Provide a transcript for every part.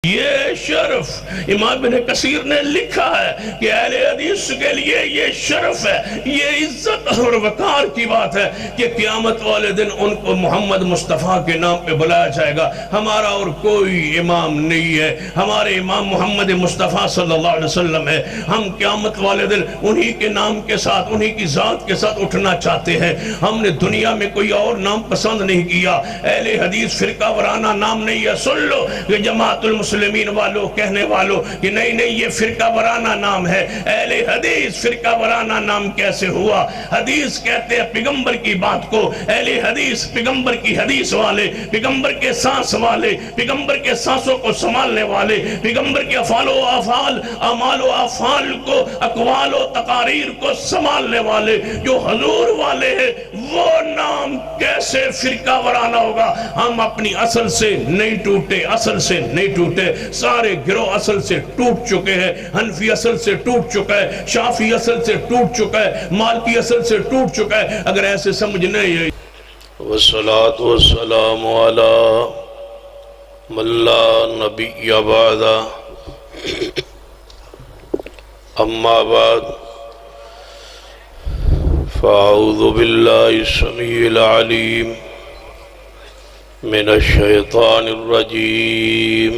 یہ شرف امام ابن کثیر نے لکھا ہے کہ اہل حدیث کے لیے یہ شرف ہے، یہ عزت اور وقار کی بات ہے کہ قیامت والے دن ان کو محمد مصطفیٰ کے نام پہ بلایا جائے گا۔ ہمارا اور کوئی امام نہیں ہے، ہمارے امام محمد مصطفیٰ صلی اللہ علیہ وسلم ہے۔ ہم قیامت والے دن انہی کے نام کے ساتھ، انہی کی ذات کے ساتھ اٹھنا چاہتے ہیں۔ ہم نے دنیا میں کوئی اور نام پسند نہیں کیا، اہل حدیث فرقہ وارانہ نام نہیں ہے۔ سن لو کہ جماعت المسلمین والوں کہنے والوں کہ نہیں نہیں یہ فرقہ وارانہ نام ہے، اہل حدیث فرقہ وارانہ نام کیسے ہوا؟ حدیث کہتے ہیں پیغمبر کی بات کو، اہل حدیث پیغمبر کی حدیث والے، پیغمبر کے سانس والے، پیغمبر کے سانسوں کو سنبھالنے والے، پیغمبر کے افعال و افعال، اعمال و افعال کو، اقوال و تقاریر کو سنبھالنے والے جو حضور والے ہیں، وہ نام کیسے فرقہ وارانہ ہوگا؟ ہم اپنی اصل سے نہیں ٹوٹے، اصل سے نہیں ٹوٹے، سارے گروہ اصل سے ٹوٹ چکے ہیں۔ حنفی اصل سے ٹوٹ چکا ہے، شافعی اصل سے ٹوٹ چکا ہے، مالکی اصل سے ٹوٹ چکا ہے۔ اگر ایسے سمجھنے یہ والصلاة والسلام على من لا نبی بعد اما بعد فاعوذ باللہ السمیع العلیم من الشیطان الرجیم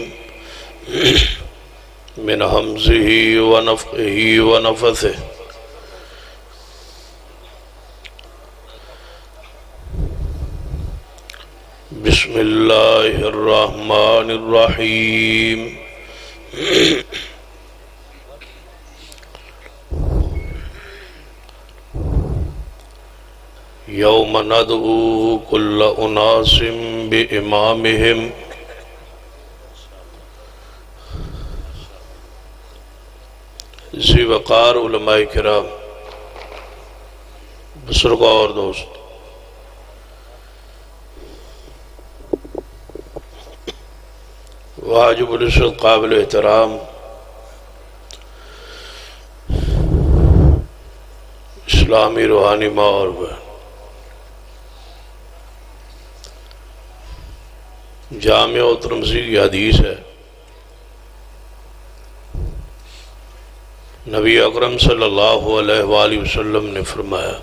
من حمزه ونفخه ونفثه بسم اللہ الرحمن الرحیم یوم ندعو کل اناس بامامہم ذی وقار علماء کرام، بزرگوں اور دوست، واجب العزت قابل احترام اسلامی روحانی ماں اور بہن، جامع و ترمذی کی حدیث ہے، نبی اکرم صلی اللہ علیہ وآلہ وسلم نے فرمایا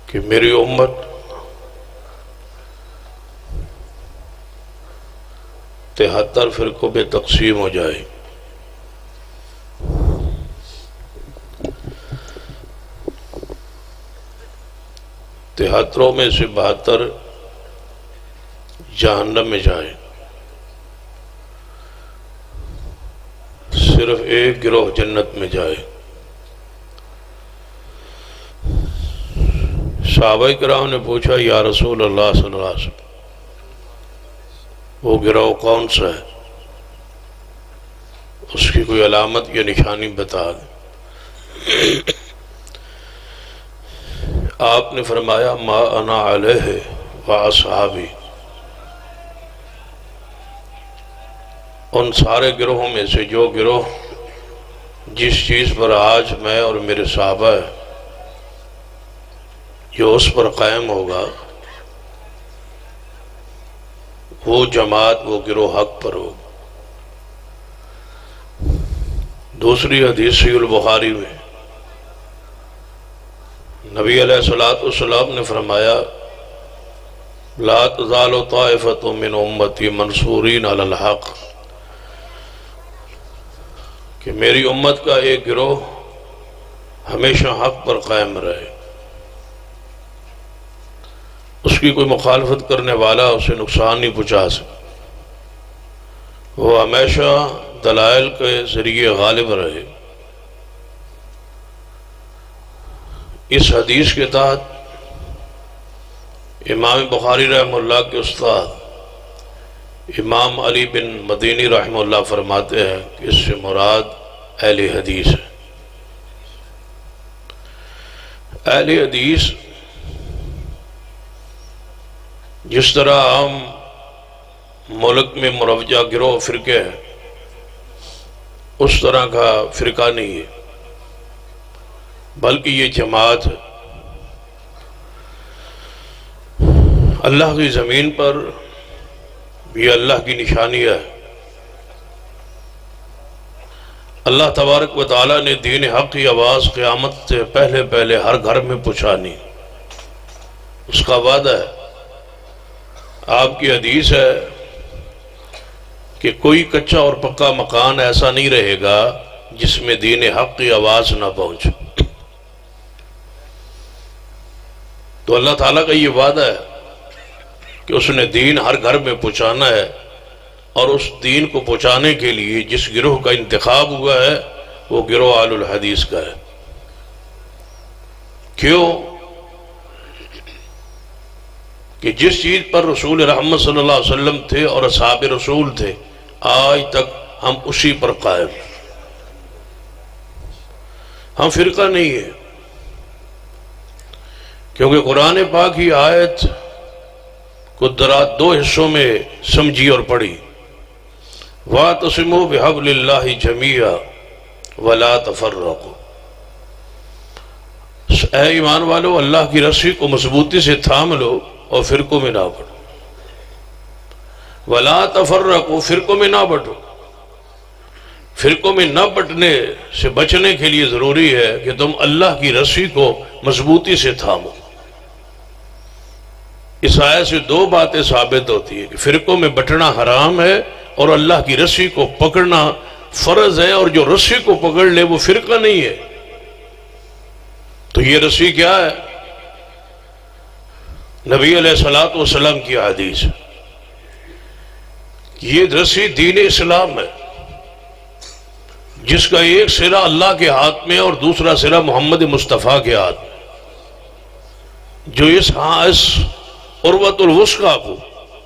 کہ میری امت 73 فرقوں میں تقسیم ہو جائے، تہتروں میں سے 72 جہنم میں جائیں، صرف ایک گروہ جنت میں جائے۔ صحابہ کرام نے پوچھا یا رسول اللہ صلی اللہ علیہ وسلم وہ گروہ کون سا ہے؟ اس کی کوئی علامت یا نشانی بتا دیں۔ آپ نے فرمایا ما انا علیہ و اصحابی، ان سارے گروہوں میں سے جو گروہ جس چیز پر آج میں اور میرے صحابہ ہیں جو اس پر قائم ہوگا، وہ جماعت، وہ گروہ حق پر ہوگا۔ دوسری حدیث صحیح البخاری میں نبی علیہ السلام نے فرمایا لا تزال طائفۃ من امتی منصورین علی الحق، کہ میری امت کا ایک گروہ ہمیشہ حق پر قائم رہے، اس کی کوئی مخالفت کرنے والا اسے نقصان نہیں پہنچا سکتا، وہ ہمیشہ دلائل کے ذریعے غالب رہے۔ اس حدیث کے تحت امام بخاری رحمہ اللہ کے استاد امام علی بن مدینی رحمہ اللہ فرماتے ہیں کہ اس سے مراد اہل حدیث ہے۔ اہل حدیث جس طرح عام ملک میں مروجہ گروہ فرقے ہیں، اس طرح کا فرقہ نہیں ہے، بلکہ یہ جماعت ہے۔ اللہ کی زمین پر یہ اللہ کی نشانی ہے. اللہ تبارک و تعالیٰ نے دین حق کی آواز قیامت سے پہلے پہلے ہر گھر میں پہنچانی. اس کا وعدہ ہے. آپ کی حدیث ہے کہ کوئی کچا اور پکا مکان ایسا نہیں رہے گا جس میں دین حق کی آواز نہ پہنچے. تو اللہ تعالیٰ کا یہ وعدہ ہے کہ اس نے دین ہر گھر میں پہنچانا ہے، اور اس دین کو پہنچانے کے لیے جس گروہ کا انتخاب ہوا ہے وہ گروہ اہل الحدیث کا ہے. کیوں؟ کہ جس چیز پر رسول رحمت صلی اللہ علیہ وسلم تھے اور اصحاب رسول تھے، آج تک ہم اسی پر قائم. ہم فرقہ نہیں ہے، کیونکہ قرآن پاک کی آیت کو دو حصوں میں سمجھی اور پڑھی. وَاعْتَصِمُوا بِحَبْلِ اللَّهِ جَمِيعًا وَلَا تَفَرَّقُوا. اے ایمان والو، اللہ کی رسی کو مضبوطی سے تھام لو اور فرقوں میں نہ بٹو. وَلَا تَفَرَّقُوا، فرقوں میں نہ بٹو. فرقوں میں نہ بٹنے سے بچنے کے لیے ضروری ہے کہ تم اللہ کی رسی کو مضبوطی سے تھامو. اس آیت سے دو باتیں ثابت ہوتی ہیں کہ فرقوں میں بٹنا حرام ہے اور اللہ کی رسی کو پکڑنا فرض ہے، اور جو رسی کو پکڑ لے وہ فرقہ نہیں ہے. تو یہ رسی کیا ہے؟ نبی علیہ السلام کی حدیث. یہ رسی دین اسلام ہے، جس کا ایک سرا اللہ کے ہاتھ میں اور دوسرا سرا محمد مصطفیٰ کے ہاتھ میں. جو اس عروۃ الوثقیٰ کو،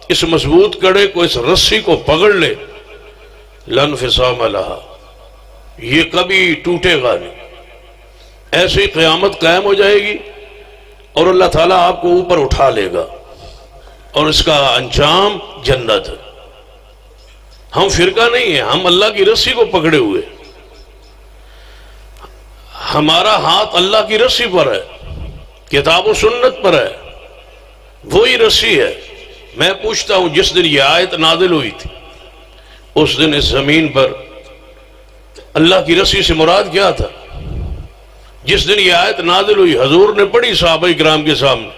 اس مضبوط کڑے کو، اس رسی کو پکڑ لے، لن انفصام لہا، یہ کبھی ٹوٹے گا نہیں. ایسے ہی قیامت قائم ہو جائے گی اور اللہ تعالیٰ آپ کو اوپر اٹھا لے گا، اور اس کا انجام جنت ہے. ہم فرقہ نہیں ہیں، ہم اللہ کی رسی کو پکڑے ہوئے. ہمارا ہاتھ اللہ کی رسی پر ہے، کتاب و سنت پر ہے، وہی رسی ہے. میں پوچھتا ہوں، جس دن یہ آیت نازل ہوئی تھی اس دن اس زمین پر اللہ کی رسی سے مراد کیا تھا؟ جس دن یہ آیت نازل ہوئی حضور نے پڑھی صحابہ کرام کے سامنے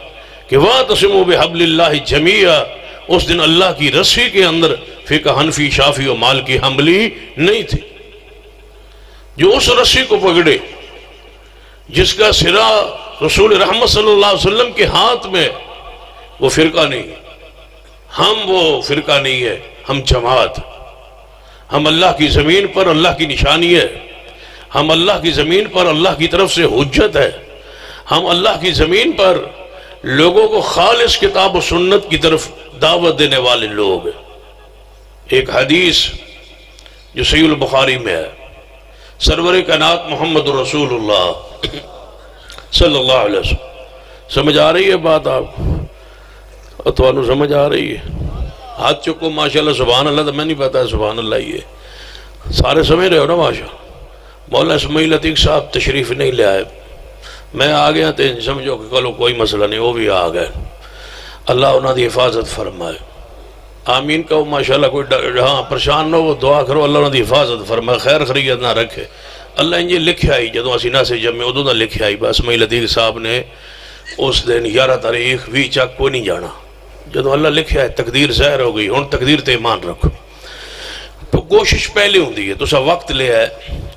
کہ وَاعْتَصِمُوا بِحَبْلِ اللَّهِ جَمِيعًا. اس دن اللہ کی رسی کے اندر فقہ حنفی، شافعی و مالکی حنبلی نہیں تھی. جو اس رسی کو پکڑے جس کا سرا رسول رحمت صلی اللہ علیہ وسلم کے ہاتھ میں، وہ فرقہ نہیں. ہم وہ فرقہ نہیں ہے، ہم جماعت. ہم اللہ کی زمین پر اللہ کی نشانی ہے. ہم اللہ کی زمین پر اللہ کی طرف سے حجت ہے. ہم اللہ کی زمین پر لوگوں کو خالص کتاب و سنت کی طرف دعوت دینے والے لوگ ہیں. ایک حدیث جو صحیح البخاری میں ہے، سرور کائنات محمد رسول اللہ صلی اللہ علیہ وسلم. سمجھ آ رہی ہے بات آپ کو؟ تو انہوں سمجھ آ رہی ہے؟ ہاتھ چکو ماشاءاللہ. سبحان اللہ. تو میں نہیں پتا سبحان اللہ. یہ سارے سمجھ رہے ہو نا؟ ماشاءاللہ. مولانا اسماعیل عتیق صاحب تشریف نہیں لے آئے، میں آ گیا تو سمجھو کہ کلو کوئی مسئلہ نہیں، وہ بھی آ گئے. اللہ انہوں نے حفاظت فرمائے. آمین کہو ماشاءاللہ. کوئی ہاں پریشان نہ ہو، دعا کرو اللہ انہوں نے حفاظت فرمائے، خیر خیریت نہ رکھے. اللہ انجھے لکھے آئی جدوں اسی نہ سے جمعے ادوں نہ لکھے آئی. بس اسماعیل عتیق صاحب نے اس دن 11 تاریخ 20 چک کوئی نہیں جانا. جدوں اللہ لکھے آئے تقدیر ظاہر ہو گئی. ہن تقدیر تے ایمان رکھو. تو کوشش پہلے ہوندی ہے، تسا وقت لے آئے،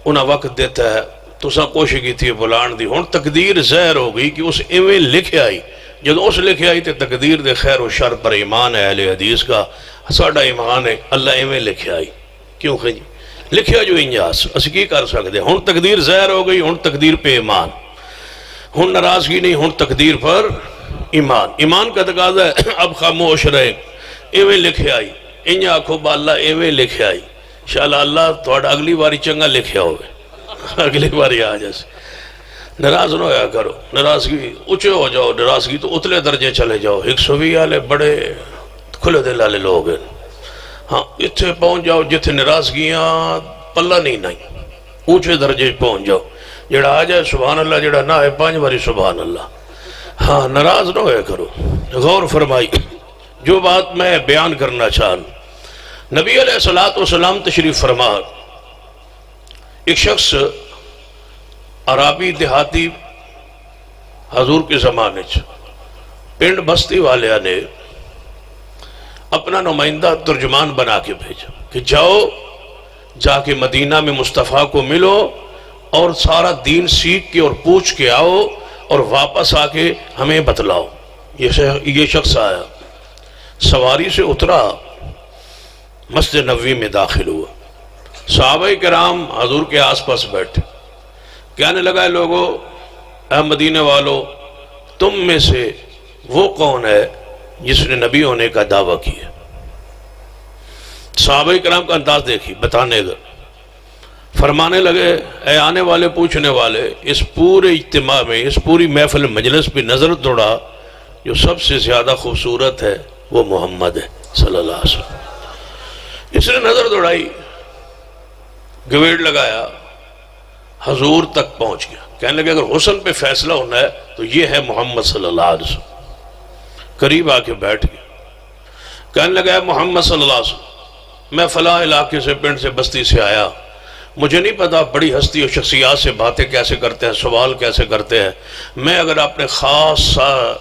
انہاں وقت دیتا ہے، تسا کوشش کی تھی بلان دی. ہن تقدیر ظاہر ہو گئی کہ اس ایویں لکھے آئی. جدوں اس لکھے آئی تے تقدیر دے خیر و شر پر ایمان ہے اہل حدیث کا. ساڈا ایمان ہے اللہ ایویں لکھے آئی. کیوں کہ لکھیا جو انجاز اسی کی کر سکتے. ہن تقدیر ظاہر ہو گئی، ہن تقدیر پہ ایمان. ہن ناراضگی نہیں، ہن تقدیر پر ایمان. ایمان کا تقاضا ہے اب خاموش رہے. ایویں لکھے آئی، انج آکھو با اللہ ایویں لکھے آئی. انشاءاللہ اللہ تھوڑا اگلی باری چنگا لکھیا ہوئے، اگلی باری آ جیسے. ناراض نہ ہویا کرو. ناراضگی اچھے ہو جاؤ، ناراضگی تو اتلے درجے چلے جاؤ. 120 والے بڑے کھلے دل والے لوگ ہیں. ہاں اتنے پہنچ جاؤ جتنے ناراضگیاں پلہ نہیں، اونچے درجے پہنچ جاؤ. جڑا آ جائے سبحان اللہ، جڑا نہ ہے 5 باری سبحان اللہ. ہاں ناراض نہ ہویا کرو. غور فرمائی. جو بات میں بیان کرنا چاہوں، نبی علیہ السلام تشریف فرما، ایک شخص عربی دیہاتی حضور کے زمانے پنڈ بستی والے نے اپنا نمائندہ ترجمان بنا کے بھیجا کہ جاؤ جا کے مدینہ میں مصطفیٰ کو ملو اور سارا دین سیکھ کے اور پوچھ کے آؤ اور واپس آ کے ہمیں بتلاؤ۔ یہ شخص آیا، سواری سے اترا، مسجد نبوی میں داخل ہوا، صحابہ کرام حضور کے آس پاس بیٹھے، کہنے لگا لوگوں، اے مدینہ والو، تم میں سے وہ کون ہے جس نے نبی ہونے کا دعویٰ کیا؟ صحابہ کرام کا انداز دیکھی بتانے کا، فرمانے لگے اے آنے والے پوچھنے والے، اس پورے اجتماع میں، اس پوری محفل مجلس پہ نظر دوڑا، جو سب سے زیادہ خوبصورت ہے وہ محمد ہے صلی اللہ علیہ وسلم۔ اس نے نظر دوڑائی، گویڑ لگایا، حضور تک پہنچ گیا، کہنے لگے اگر حسن پہ فیصلہ ہونا ہے تو یہ ہے محمد صلی اللہ علیہ وسلم۔ قریب آ کے بیٹھ گیا، کہنے لگا اے محمد صلی اللہ علیہ وسلم، میں فلاں علاقے سے، پنڈ سے، بستی سے آیا، مجھے نہیں پتا بڑی ہستی اور شخصیات سے باتیں کیسے کرتے ہیں، سوال کیسے کرتے ہیں، میں اگر اپنے خاص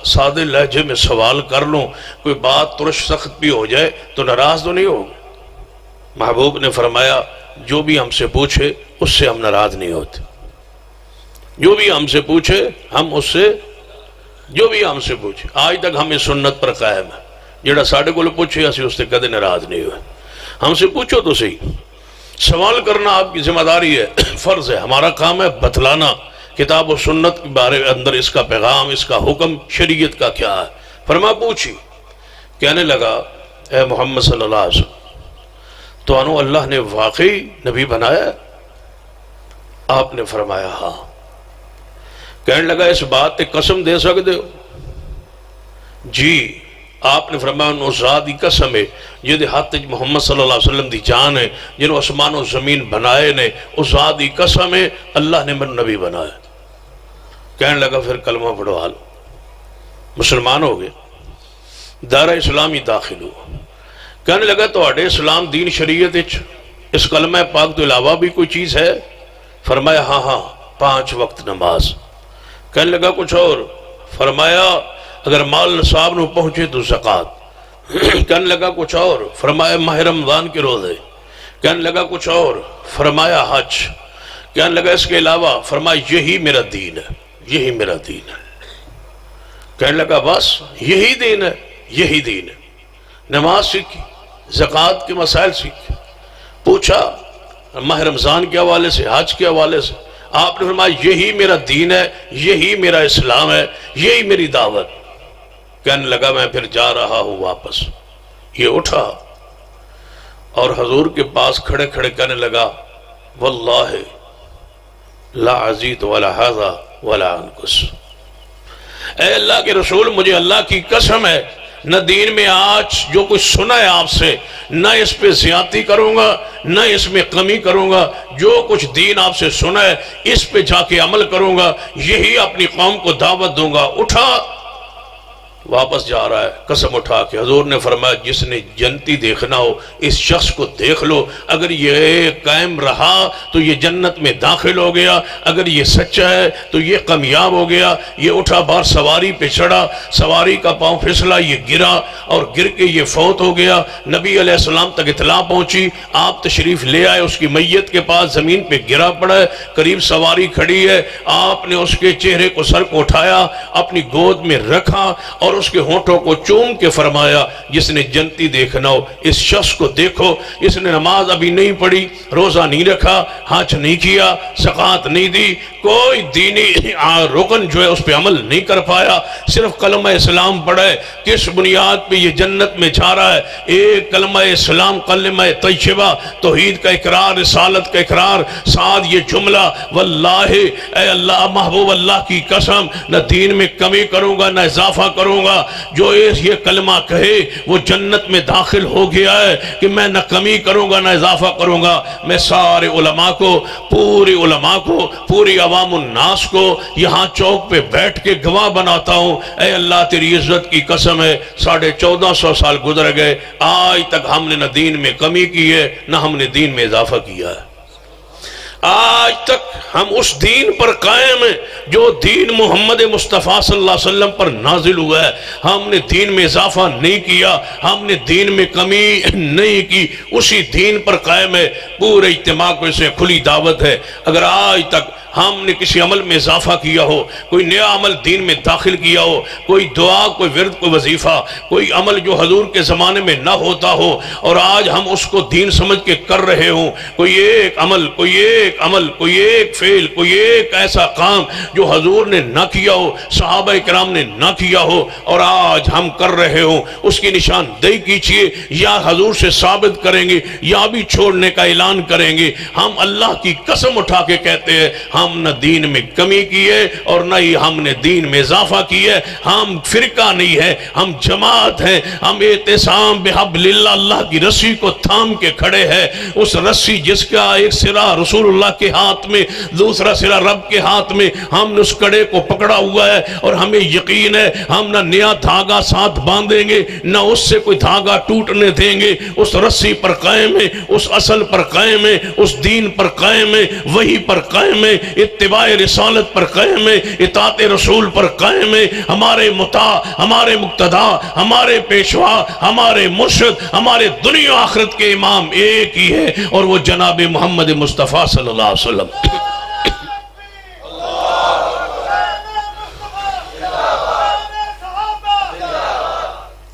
سادے لہجے میں سوال کر لوں، کوئی بات ترش سخت بھی ہو جائے تو ناراض تو نہیں ہوگا؟ محبوب نے فرمایا جو بھی ہم سے پوچھے اس سے ہم ناراض نہیں ہوتے، جو بھی ہم سے پوچھے ہم اس سے، جو بھی ہم سے پوچھے، آج تک ہم اس سنت پر قائم ہے، جڑا ساڑھے کو پوچھے اسی اس سے کدے ناراض نہیں ہوئے، ہم سے پوچھو تو صحیح، سوال کرنا آپ کی ذمہ داری ہے، فرض ہے، ہمارا کام ہے بتلانا کتاب و سنت کے بارے اندر اس کا پیغام، اس کا حکم، شریعت کا کیا ہے۔ فرما پوچھی، کہنے لگا اے محمد صلی اللہ علیہ وسلم، تو انو اللہ نے واقعی نبی بنایا؟ آپ نے فرمایا ہاں۔ کہنے لگا اس بات تے قسم دے سکتے ہو؟ جی۔ آپ نے فرمایا انہوں ذات دی قسم ہے جہدے ہاتھ محمد صلی اللہ علیہ وسلم دی جان ہے، جنہوں اسمان و زمین بنائے نے، اس ذات دی قسم ہے اللہ نے من نبی بنایا۔ کہنے لگا پھر کلمہ پڑھو، حال مسلمان ہو گئے، دائرہ اسلامی داخل ہوا۔ کہنے لگا تو اڈے اسلام دین شریعت اس کلمہ پاک تو علاوہ بھی کوئی چیز ہے؟ فرمایا ہاں ہاں 5 وقت نماز۔ کہنے لگا کچھ اور؟ فرمایا اگر مال نصاب نو پہنچے تو زکوٰۃ۔ کہنے لگا کچھ اور؟ فرمایا ماہ رمضان کے روزے۔ کہنے لگا کچھ اور؟ فرمایا حج۔ کہنے لگا اس کے علاوہ؟ فرمایا یہی میرا دین ہے، یہی میرا دین ہے۔ کہنے لگا بس یہی دین ہے؟ یہی دین ہے۔ نماز سیکھی، زکوٰۃ کے مسائل سیکھے، پوچھا ماہ رمضان کے حوالے سے، حج کے حوالے سے، آپ نے فرمایا یہی میرا دین ہے، یہی میرا اسلام ہے، یہی میری دعوت۔ کہنے لگا میں پھر جا رہا ہوں واپس۔ یہ اٹھا اور حضور کے پاس کھڑے کھڑے کہنے لگا واللہ لا عزید ولا حاذا ولا انقص، اے اللہ کے رسول مجھے اللہ کی قسم ہے نہ دین میں آج جو کچھ سنا ہے آپ سے، نہ اس پہ زیادتی کروں گا، نہ اس میں کمی کروں گا، جو کچھ دین آپ سے سنا ہے اس پہ جا کے عمل کروں گا، یہی اپنی قوم کو دعوت دوں گا۔ اٹھا واپس جا رہا ہے، قسم اٹھا کے حضور نے فرمایا جس نے جنتی دیکھنا ہو اس شخص کو دیکھ لو، اگر یہ قائم رہا تو یہ جنت میں داخل ہو گیا، اگر یہ سچا ہے تو یہ کامیاب ہو گیا۔ یہ اٹھا بار سواری پہ چڑھا، سواری کا پاؤں پھسلا، یہ گرا اور گر کے یہ فوت ہو گیا۔ نبی علیہ السلام تک اطلاع پہنچی، آپ تشریف لے آئے، اس کی میت کے پاس زمین پہ گرا پڑا ہے، قریب سواری کھڑی ہے، آپ نے اس کے چہرے کو، سر کو اٹھایا، اپنی گود میں رکھا اور اس کے ہونٹوں کو چوم کے فرمایا جس نے جنتی دیکھنا ہو اس شخص کو دیکھو۔ اس نے نماز ابھی نہیں پڑھی، روزہ نہیں رکھا، حج نہیں کیا، زکوٰۃ نہیں دی، کوئی دینی رکن جو ہے اس پہ عمل نہیں کر پایا، صرف کلمہ اسلام پڑھا ہے۔ کس بنیاد پہ یہ جنت میں جا رہا ہے؟ ایک کلمہ اسلام، کلمہ طیبہ، توحید کا اقرار، رسالت کا اقرار، ساتھ یہ جملہ واللہ اے اللہ محبوب اللہ کی قسم نہ دین میں کمی کروں گا نہ اضافہ کروں گا، ہوگا جو یہ کلمہ کہے وہ جنت میں داخل ہو گیا ہے کہ میں نہ کمی کروں گا نہ اضافہ کروں گا۔ میں سارے علماء کو، پوری علماء کو، پوری عوام الناس کو یہاں چوک پہ بیٹھ کے گواہ بناتا ہوں، اے اللہ تیری عزت کی قسم ہے 1450 سال گزر گئے، آج تک ہم نے نہ دین میں کمی کی ہے نہ ہم نے دین میں اضافہ کیا ہے۔ آج تک ہم اس دین پر قائم ہیں جو دین محمد مصطفیٰ صلی اللہ علیہ وسلم پر نازل ہوا ہے۔ ہم نے دین میں اضافہ نہیں کیا، ہم نے دین میں کمی نہیں کی، اسی دین پر قائم ہے۔ پورے اجتماع کو اسے کھلی دعوت ہے، اگر آج تک ہم نے کسی عمل میں اضافہ کیا ہو، کوئی نیا عمل دین میں داخل کیا ہو، کوئی دعا، کوئی ورد، کوئی وظیفہ، کوئی عمل جو حضور کے زمانے میں نہ ہوتا ہو اور آج ہم اس کو دین سمجھ کے کر رہے ہوں، کوئی ایک عمل، کوئی ایک عمل، کوئی ایک فعل، کوئی ایک ایسا کام جو حضور نے نہ کیا ہو، صحابہ کرام نے نہ کیا ہو اور آج ہم کر رہے ہوں، اس کی نشاندہی کیجئے، یا حضور سے ثابت کریں گے یا بھی چھوڑنے کا اعلان کریں گے۔ ہم اللہ کی قسم اٹھا کے کہتے ہیں ہم نہ دین میں کمی کی ہے اور نہ ہی ہم نے دین میں اضافہ کی ہے۔ ہم فرقہ نہیں ہے، ہم جماعت ہیں، ہم اعتصام بحبل اللہ، اللہ کی رسی کو تھام کے کھڑے ہیں۔ اس رسی جس کا ایک سرا رسول اللہ کے ہاتھ میں، دوسرا سرا رب کے ہاتھ میں، ہم نے اس کڑے کو پکڑا ہوا ہے اور ہمیں یقین ہے ہم نہ نیا دھاگا ساتھ باندھیں گے نہ اس سے کوئی دھاگا ٹوٹنے دیں گے۔ اس رسی پر قائم ہے، اس اصل پر قائم ہے، اس دین پر قائم ہے، وحی پر قائم ہے، اتباع رسالت پر قائم ہے، اطاعت رسول پر قائم ہے۔ ہمارے مطاع، ہمارے مقتدا، ہمارے پیشوا، ہمارے مرشد، ہمارے دنیا آخرت کے امام ایک ہی ہے اور وہ جناب محمد مصطفیٰ صلی اللہ علیہ وسلم۔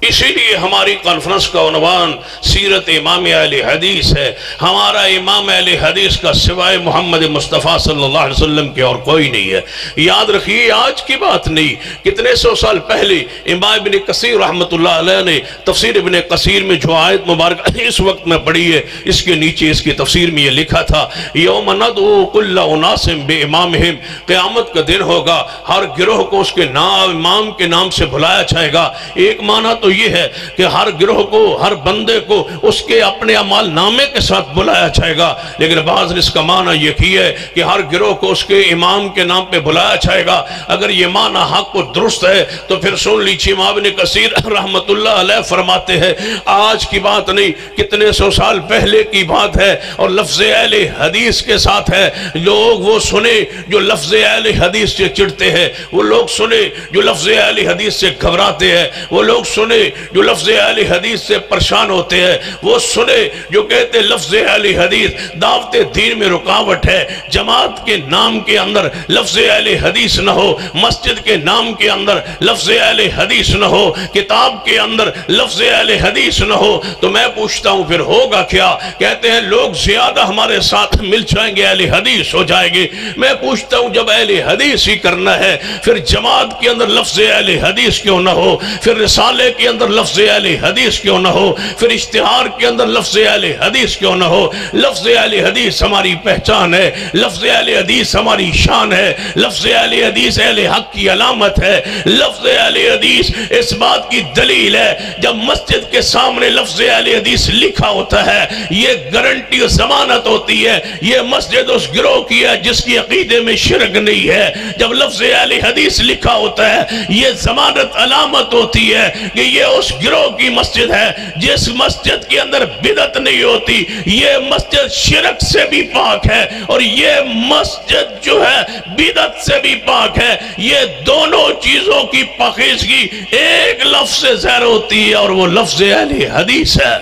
اسی لیے ہماری کانفرنس کا عنوان سیرت امام اہل حدیث ہے۔ ہمارا امام اہل حدیث کا سوائے محمد مصطفیٰ صلی اللہ علیہ وسلم کے اور کوئی نہیں ہے۔ یاد رکھیے آج کی بات نہیں، کتنے سو سال پہلے امام ابن کثیر رحمت اللہ علیہ نے تفسیر ابن کثیر میں جو آیت مبارکہ اس وقت میں پڑھی ہے، اس کے نیچے اس کی تفسیر میں یہ لکھا تھا یوم ندعو کل اناس بامامہم، قیامت کا دن ہوگا، ہر گروہ کو اس کے نام، امام کے نام سے بلایا جائے گا۔ ایک معنی تو یہ ہے کہ ہر گروہ کو، ہر بندے کو اس کے اپنے اعمال نامے کے ساتھ بلایا جائے گا، لیکن بعض نے اس کا معنی یہ کیا ہے کہ ہر گروہ کو اس کے امام کے نام پہ بلایا جائے گا۔ اگر یہ معنی حق و درست ہے تو پھر سن لیجیے امام ابن کثیر رحمت اللہ علیہ فرماتے ہیں آج کی بات نہیں، کتنے سو سال پہلے کی بات ہے اور لفظ اہل حدیث کے ساتھ ہے۔ لوگ وہ سنے جو لفظ اہل حدیث سے چڑھتے ہیں، وہ لوگ سنے جو لفظ اہل حدیث سے گھبراتے ہیں، وہ لوگ سنے جو لفظ اہل حدیث سے پریشان ہوتے ہیں، وہ سنے جو کہتے لفظ اہل حدیث دعوت دین میں رکاوٹ ہے۔ جماعت کے نام کے اندر لفظ اہل حدیث نہ ہو، مسجد کے نام کے اندر لفظ اہل حدیث نہ ہو، کتاب کے اندر لفظ اہل حدیث نہ ہو، تو میں پوچھتا ہوں پھر ہوگا کیا؟ کہتے ہیں لوگ زیادہ ہمارے ساتھ مل جائیں گے، اہل حدیث ہو جائیں گے۔ میں پوچھتا ہوں جب اہل حدیث ہی کرنا ہے پھر جماعت کے اندر لفظ اہل حدیث کیوں نہ ہو؟ پھر رسالے کے اندر لفظ اہل حدیث کیوں نہ ہو؟ پھر اشتہار کے اندر لفظ اہل حدیث کیوں نہ ہو؟ لفظ اہل حدیث ہماری پہچان ہے، لفظ اہل حدیث ہماری شان ہے، لفظ اہل حدیث اہل حق کی علامت ہے، لفظ اہل حدیث اس بات کی دلیل ہے جب مسجد کے سامنے لفظ اہل حدیث لکھا ہوتا ہے یہ گارنٹی و ضمانت ہوتی ہے یہ مسجد اس گروہ کی ہے جس کی عقیدے میں شرک نہیں ہے۔ جب لفظ اہل حدیث لکھا ہوتا ہے یہ ضمانت علامت ہوتی ہے کہ یہ اس گروہ کی مسجد ہے جس مسجد کے اندر بدعت نہیں ہوتی، یہ مسجد شرک سے بھی پاک ہے اور یہ مسجد جو ہے بدعت سے بھی پاک ہے۔ یہ دونوں چیزوں کی پاکیزگی ایک لفظ سے ظاہر ہوتی ہے اور وہ لفظ اہل حدیث ہے۔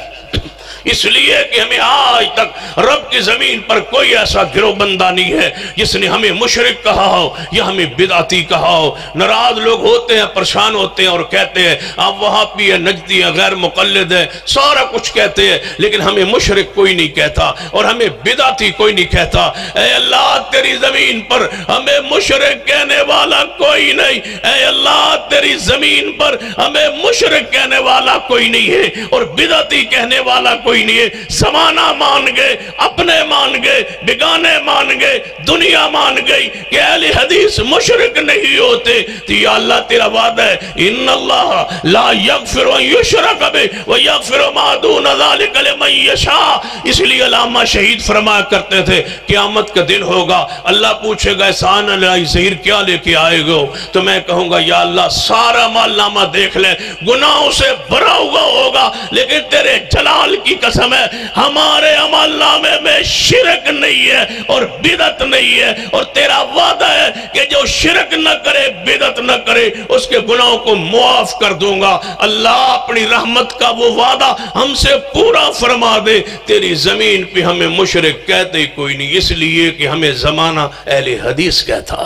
اس لیے کہ ہمیں آج تک رب کی زمین پر کوئی ایسا گروہ بندہ نہیں ہے جس نے ہمیں مشرک کہا ہو یا ہمیں بدعتی کہا ہو۔ ناراض لوگ ہوتے ہیں، پریشان ہوتے ہیں اور کہتے ہیں آپ وہابی ہیں، نجدی ہیں، غیر مقلد ہیں، سارا کچھ کہتے ہیں، لیکن ہمیں مشرک کوئی نہیں کہتا اور ہمیں بدعتی کوئی نہیں کہتا۔ اے اللہ تیری زمین پر ہمیں مشرک کہنے والا کوئی نہیں، اے اللہ تیری زمین پر ہمیں مشرک کہنے والا کوئی نہیں ہے اور بدعتی کہنے والا کوئی کوئی نہیں ہے. زمانہ مان گئے, اپنے مان گئے, بگانے مان گئے, دنیا مان گئی کہ اہل حدیث مشرک نہیں ہوتے. تو یا اللہ تیرا وعدہ ہے ان اللہ لا یغفر ان یشرک بہ ویغفر ما دون ذلک لمن یشاء. اس لیے علامہ شہید فرمایا کرتے تھے قیامت کا دن ہوگا, اللہ پوچھے گا احسان علیہ ظہیر کیا لے کے آئے گو, تو میں کہوں گا یا اللہ سارا مال نامہ دیکھ لیں, گناہوں سے بھرا ہوا ہوگا, لیکن تیرے جلال کی قسم ہے ہمارے عمل نامے میں شرک نہیں ہے اور بدعت نہیں ہے, اور تیرا وعدہ ہے کہ جو شرک نہ کرے بدعت نہ کرے اس کے گناہوں کو معاف کر دوں گا. اللہ اپنی رحمت کا وہ وعدہ ہم سے پورا فرما دے. تیری زمین پہ ہمیں مشرک کہتے کوئی نہیں, اس لیے کہ ہمیں زمانہ اہل حدیث کہتا,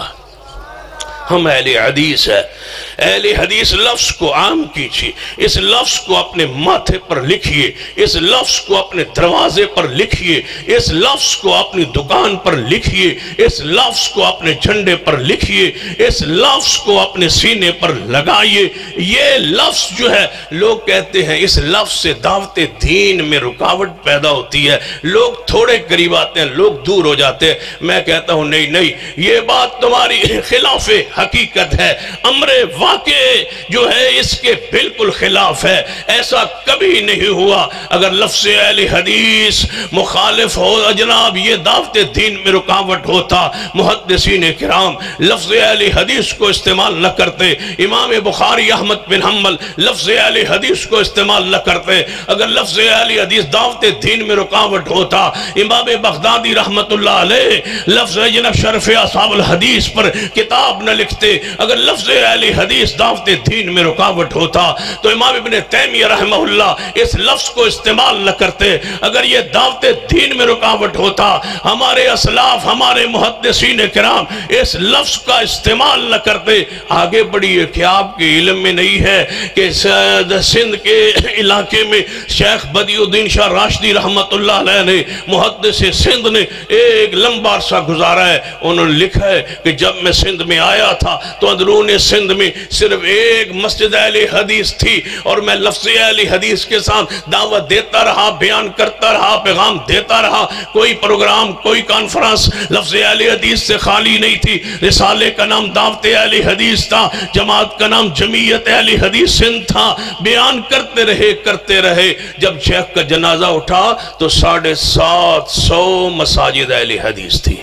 ہم اہل حدیث ہے. اہل حدیث لفظ کو عام کیجئے, اس لفظ کو اپنے ماتھے پر لکھیے, اس لفظ کو اپنے دروازے پر لکھیے, اس لفظ کو اپنی دکان پر لکھیے, اس لفظ کو اپنے جھنڈے پر لکھیے, اس لفظ کو اپنے سینے پر لگائیے. یہ لفظ جو ہے لوگ کہتے ہیں اس لفظ سے دعوت دین میں رکاوٹ پیدا ہوتی ہے, لوگ تھوڑے قریب آتے ہیں, لوگ دور ہو جاتے ہیں. میں کہتا ہوں نہیں, یہ بات تمہاری خلاف حقیقت ہے. امر واقع جو ہے اس کے بالکل خلاف ہے, ایسا کبھی نہیں ہوا. اگر لفظ اہل حدیث مخالف ہو جناب یہ دعوت دین میں رکاوٹ ہوتا, محدثین کرام لفظ اہل حدیث کو استعمال نہ کرتے, امام بخاری احمد بن حنبل لفظ اہل حدیث کو استعمال نہ کرتے. اگر لفظ اہل حدیث دعوت دین میں رکاوٹ ہوتا, امام بغدادی رحمت اللہ علیہ لفظ جناب شرف اصحاب الحدیث پر کتاب نہ لکھتے. اگر لفظ اہل حدیث دعوت دین میں رکاوٹ ہوتا تو امام ابن تیمیہ رحمہ اللہ اس لفظ کو استعمال نہ کرتے. اگر یہ دعوت دین میں رکاوٹ ہوتا, ہمارے اسلاف ہمارے محدثین کرام اس لفظ کا استعمال نہ کرتے. آگے بڑھیے کہ آپ کے علم میں نہیں ہے کہ سندھ کے علاقے میں شیخ بدیع الدین شاہ راشدی رحمت اللہ علیہ نے, محدث سندھ نے ایک لمبا عرصہ گزارا ہے. انہوں نے لکھا ہے کہ جب میں سندھ میں آیا تھا تو اندرون سندھ میں صرف ایک مسجد اہل حدیث تھی, اور میں لفظ اہل حدیث کے ساتھ دعوت دیتا رہا, بیان کرتا رہا, پیغام دیتا رہا. کوئی پروگرام کوئی کانفرنس لفظ اہل حدیث سے خالی نہیں تھی. رسالے کا نام دعوت اہل حدیث تھا, جماعت کا نام جمعیت اہل حدیث سندھ تھا. بیان کرتے رہے. جب شیخ کا جنازہ اٹھا تو 750 مساجد اہل حدیث تھی.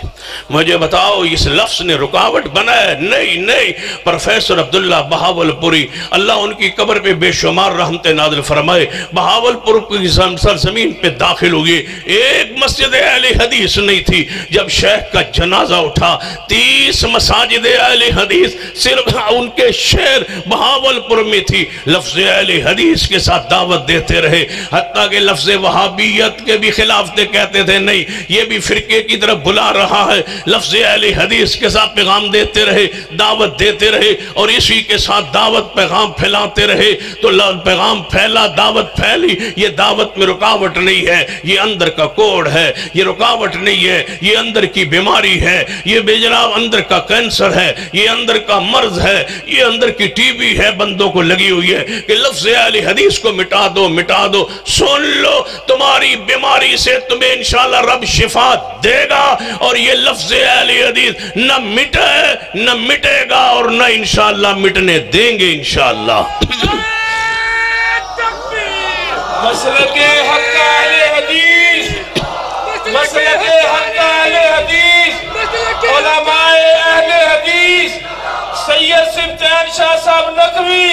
مجھے بتاؤ اس لفظ نے رکاوٹ بنایا؟ نہیں. پروفیسر عبداللہ بہاولپوری اللہ ان کی قبر پہ بے شمار رحمت نازل فرمائے, بہاولپور کی سرزمین پہ داخل ہوئے, ایک مسجد اہل حدیث نہیں تھی. جب شیخ کا جنازہ اٹھا 30 مساجد اہل حدیث صرف ان کے شہر بہاولپور میں تھی. لفظ اہل حدیث کے ساتھ دعوت دیتے رہے, حتیٰ کہ لفظ وہابیت کے بھی خلاف تھے, کہتے تھے نہیں یہ بھی فرقے کی طرف بلا رہا ہے. لفظ اہل حدیث کے ساتھ پیغام دیتے رہے, دعوت دیتے رہے, اور اسی کے ساتھ دعوت پیغام پھیلاتے رہے. تو پیغام پھیلا, دعوت پھیلی. یہ دعوت میں رکاوٹ نہیں ہے, یہ اندر کا کوڑ ہے. یہ رکاوٹ نہیں ہے, یہ اندر کی بیماری ہے. یہ بے جناب اندر کا کینسر ہے, یہ اندر کا مرض ہے, یہ اندر کی ٹی بی ہے بندوں کو لگی ہوئی ہے کہ لفظ اہل حدیث کو مٹا دو. سن لو, تمہاری بیماری سے تمہیں انشاءاللہ رب شفا دے گا, اور یہ لفظ اہل حدیث نہ مٹے گا اور نہ انشاءاللہ مٹنے دیں گے انشاءاللہ. مسلک حق اہل حدیث, مسلک حق اہل حدیث, علماء اہل حدیث, سید سبتین شاہ صاحب نقوی.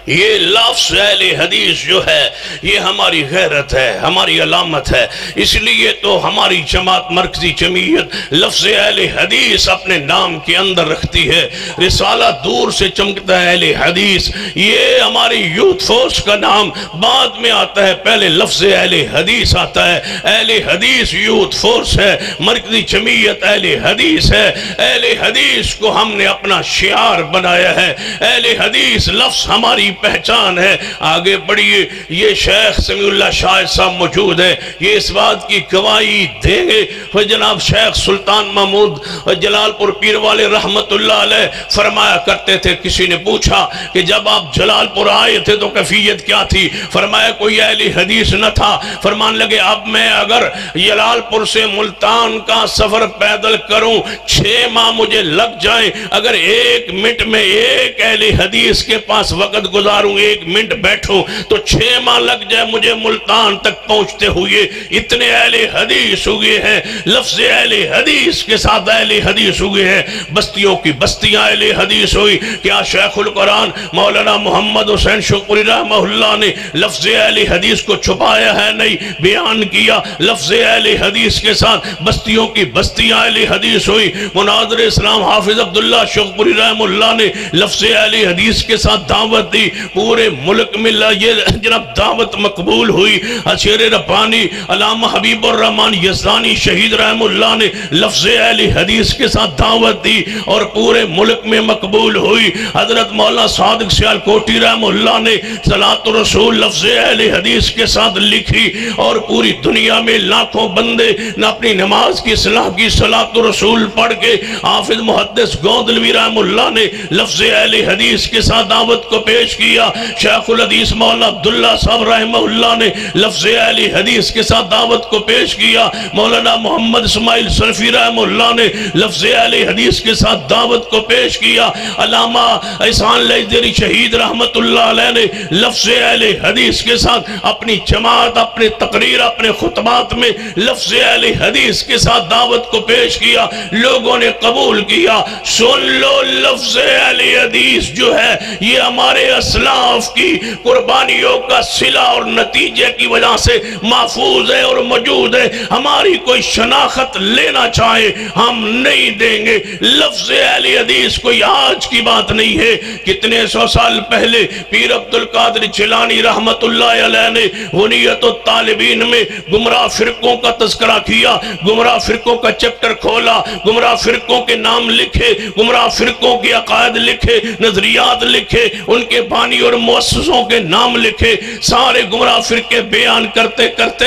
یہ لفظ اہل حدیث جو ہے یہ ہماری غیرت ہے, ہماری علامت ہے. اس لیے تو ہماری جماعت مرکزی جمعیت لفظ اہل حدیث اپنے نام کے اندر رکھتی ہے. رسالہ دور سے چمکتا ہے اہل حدیث, یہ ہماری یوتھ فورس کا نام بعد میں آتا ہے, پہلے لفظ اہل حدیث آتا ہے. اہل حدیث یوتھ فورس ہے, مرکزی جمعیت اہل حدیث ہے. اہل حدیث کو ہم نے اپنا شعار بنایا ہے. اہل حدیث لفظ ہماری کی پہچان ہے۔ آگے بڑھیے، یہ شیخ سمیع اللہ شاہد صاحب موجود ہیں، یہ اس بات کی گواہی دیں گے۔ جناب شیخ سلطان محمود جلال پور پیر والے رحمت اللہ علیہ فرمایا کرتے تھے، کسی نے پوچھا کہ جب آپ جلال پور آئے تھے تو کیفیت کیا تھی؟ فرمایا کوئی اہل حدیث نہ تھا۔ فرمان لگے اب میں اگر جلال پور سے ملتان کا سفر پیدل کروں 6 ماہ مجھے لگ جائیں، اگر 1 منٹ میں ایک اہل حدیث کے پاس وقت گزاروں، 1 منٹ بیٹھوں تو 6 ماہ لگ جائے مجھے ملتان تک پہنچتے ہوئے۔ اتنے اہل حدیث ہوئے ہیں، لفظ اہل حدیث کے ساتھ اہل حدیث ہوئے ہیں، بستیوں کی بستیاں اہل حدیث ہوئی۔ کیا شیخ القرآن مولانا محمد حسین شوقی رحمہ اللہ نے لفظ اہل حدیث کو چھپایا ہے؟ نہیں، بیان کیا۔ لفظ اہل حدیث کے ساتھ بستیوں کی بستیاں اہل حدیث ہوئی۔ مناظر اسلام حافظ عبداللہ شوقی رحمہ اللہ نے لفظ اہل حدیث کے ساتھ دعوت دی، پورے ملک میں یہ جناب دعوت مقبول ہوئی۔ شیر ربانی علامہ حبیب الرحمن یزدانی شہید رحمہ اللہ نے لفظ اہل حدیث کے ساتھ دعوت دی اور پورے ملک میں مقبول ہوئی۔ حضرت مولانا صادق سیالکوٹی رحمہ اللہ نے صلاۃ الرسول لفظ اہل حدیث کے ساتھ لکھی اور پوری دنیا میں لاکھوں بندے اپنی نماز کی اصلاح کی صلاۃ الرسول پڑھ کے۔ حافظ محدث گوندلوی رحمہ اللہ نے لفظ اہل حدیث کے ساتھ دعوت کو پیش کیا۔ شیخ الحدیث مولانا عبداللہ صاحب رحمہ اللہ نے لفظ اہل حدیث کے ساتھ دعوت کو پیش کیا۔ مولانا محمد اسماعیل سلفی رحمہ اللہ نے لفظ اہل حدیث کے ساتھ دعوت کو پیش کیا۔ علامہ احسان لیدری شہید رحمت اللہ علیہ نے لفظ اہل حدیث کے ساتھ اپنی جماعت، اپنے تقریر، اپنے خطبات میں لفظ اہل حدیث کے ساتھ دعوت کو پیش کیا، لوگوں نے قبول کیا۔ سن لو، لفظ اہل حدیث جو ہے یہ ہمارے اسلاف کی قربانیوں کا صلہ اور نتیجے کی وجہ سے محفوظ ہے اور موجود ہے۔ ہماری کوئی شناخت لینا چاہے ہم نہیں دیں گے۔ لفظ اہل حدیث کوئی آج کی بات نہیں ہے، کتنے 100 سال پہلے پیر عبدالقادر جیلانی رحمت اللہ علیہ نے غنیت الطالبین میں گمراہ فرقوں کا تذکرہ کیا، گمراہ فرقوں کا چپٹر کھولا، گمراہ فرقوں کے نام لکھے، گمراہ فرقوں کے عقائد لکھے، نظریات لکھے، ان کے بانی اور مؤسسوں کے نام لکھے۔ سارے گمراہ فرقے بیان کرتے کرتے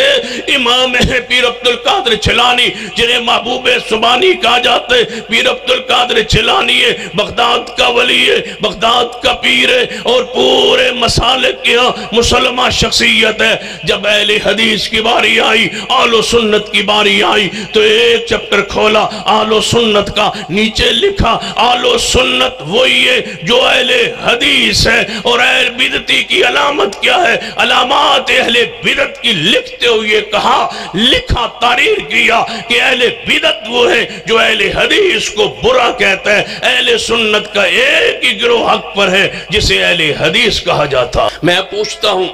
امام پیر عبدالقادر جیلانی، جنہیں محبوب سبحانی کہا جاتے، پیر عبدالقادر جیلانی بغداد کا ولی ہے، بغداد کا پیر ہے اور پورے مسالک کی مسلمہ شخصیت ہے۔ جب اہل حدیث کی باری آئی، اہل سنت کی باری آئی تو ایک چپٹر کھولا اہل سنت کا، نیچے لکھا اہل سنت وہی ہے جو اہل حدیث ہے۔ اور اہل بدعتی کی علامت کیا ہے؟ علامات اہل بدعت کی لکھتے ہوئے کہا، لکھا، تعریر کیا کہ اہل بدعت وہ ہے جو اہل حدیث کو برا کہتا ہے۔ اہل سنت کا ایک ہی گروہ حق پر ہے جسے اہل حدیث کہا جاتا۔ میں پوچھتا ہوں،